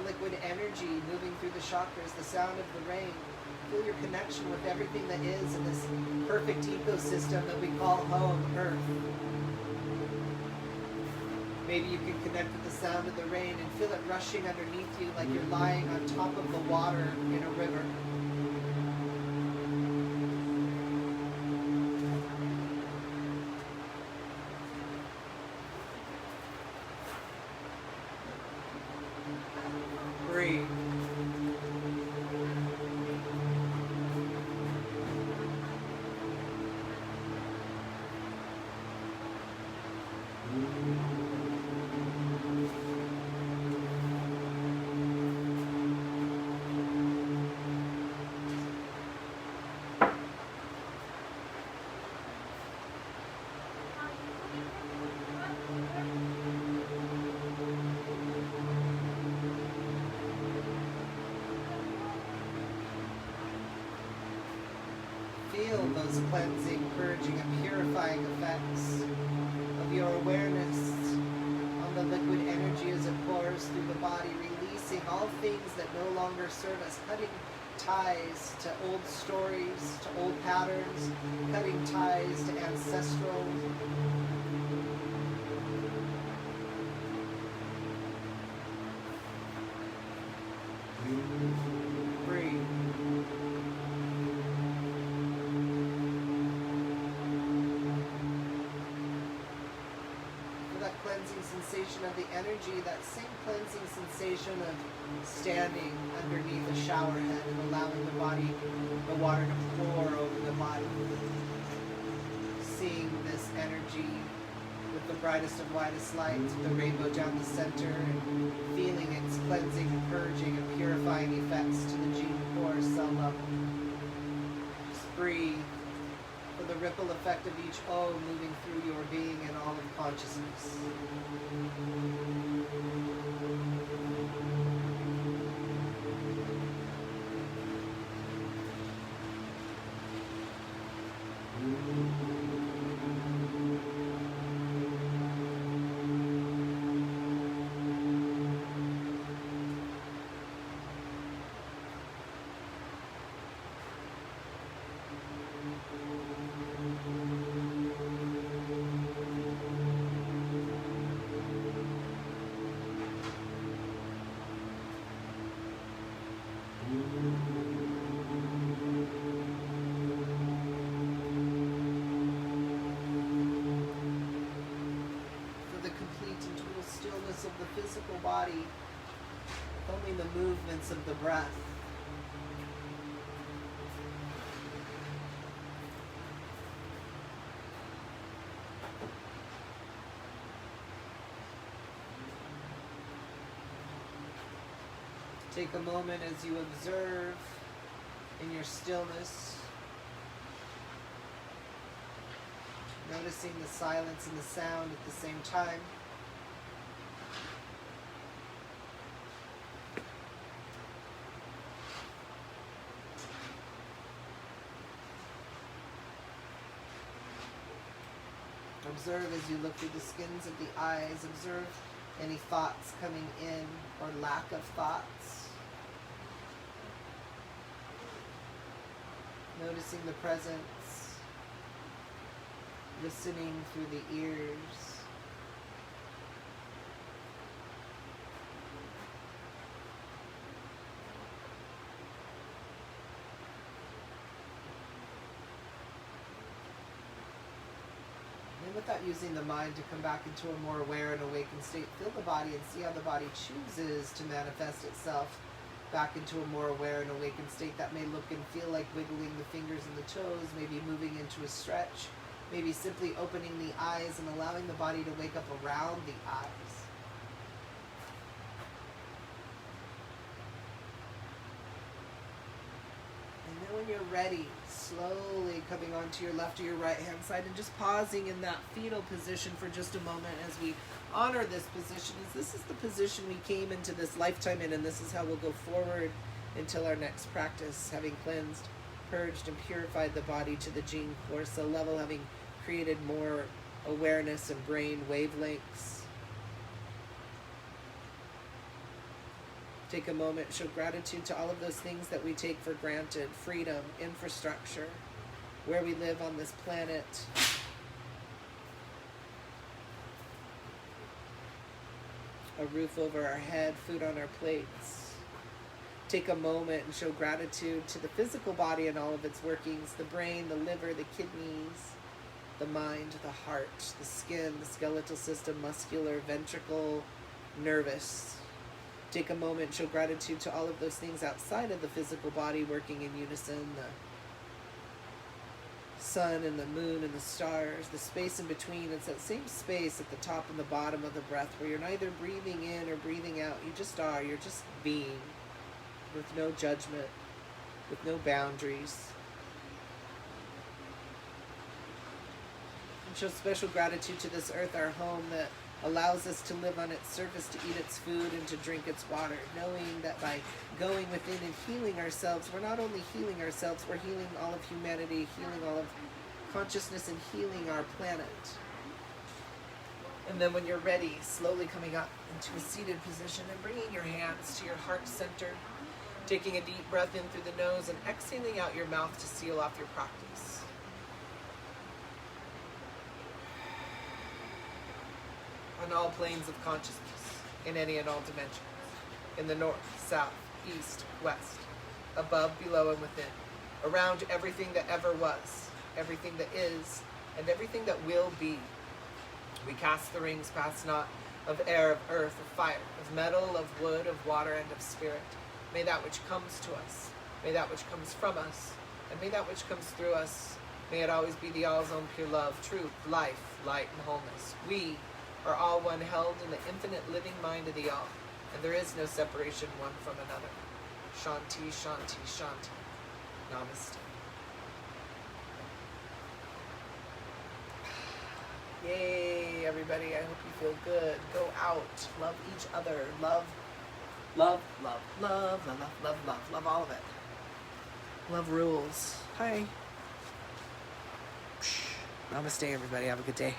liquid energy moving through the chakras, the sound of the rain. Feel your connection with everything that is in this perfect ecosystem that we call home, Earth. Maybe you can connect with the sound of the rain and feel it rushing underneath you like you're lying on top of the water in a river. Breathe. Feel those cleansing, purging, and purifying effects of your awareness on the liquid energy as it pours through the body, releasing all things that no longer serve us, cutting ties to old stories, to old patterns, cutting ties to ancestral. Breathe. Cleansing sensation of the energy, that same cleansing sensation of standing underneath a shower head and allowing the water to pour over the body. Seeing this energy with the brightest of whitest light, the rainbow down the center, and feeling its cleansing, purging, and purifying effects to the gene core cell level. Just breathe. For the ripple effect of each O moving through your being and all of consciousness. Of the physical body, only the movements of the breath. Take a moment as you observe in your stillness, noticing the silence and the sound at the same time. Observe as you look through the skins of the eyes. Observe any thoughts coming in or lack of thoughts. Noticing the presence. Listening through the ears. Without using the mind to come back into a more aware and awakened state, feel the body and see how the body chooses to manifest itself back into a more aware and awakened state. That may look and feel like wiggling the fingers and the toes, maybe moving into a stretch, maybe simply opening the eyes and allowing the body to wake up around the eyes. And then when you're ready, slowly coming onto your left or your right hand side and just pausing in that fetal position for just a moment as we honor this position, as this is the position we came into this lifetime in, and this is how we'll go forward until our next practice, having cleansed, purged, and purified the body to the gene core cell level, having created more awareness and brain wavelengths. Take a moment, show gratitude to all of those things that we take for granted. Freedom, infrastructure, where we live on this planet. A roof over our head, food on our plates. Take a moment and show gratitude to the physical body and all of its workings, the brain, the liver, the kidneys, the mind, the heart, the skin, the skeletal system, muscular, ventricle, nervous. Take a moment and show gratitude to all of those things outside of the physical body working in unison, the sun and the moon and the stars, the space in between. It's that same space at the top and the bottom of the breath where you're neither breathing in or breathing out. You just are. You're just being with no judgment, with no boundaries. And show special gratitude to this earth, our home, that allows us to live on its surface, to eat its food and to drink its water, knowing that by going within and healing ourselves, we're not only healing ourselves, we're healing all of humanity, healing all of consciousness, and healing our planet. And then when you're ready, slowly coming up into a seated position and bringing your hands to your heart center, taking a deep breath in through the nose and exhaling out your mouth to seal off your practice. On all planes of consciousness, in any and all dimensions, in the north, south, east, west, above, below, and within, around everything that ever was, everything that is, and everything that will be. We cast the rings past not of air, of earth, of fire, of metal, of wood, of water, and of spirit. May that which comes to us, may that which comes from us, and may that which comes through us, may it always be the all's own pure love, truth, life, light, and wholeness. We are all one, held in the infinite living mind of the all, and there is no separation one from another. Shanti, Shanti, Shanti. Namaste. Yay, everybody. I hope you feel good. Go out. Love each other. Love, love, love, love, love, love, love, love, love all of it. Love rules. Hi. Namaste, everybody. Have a good day.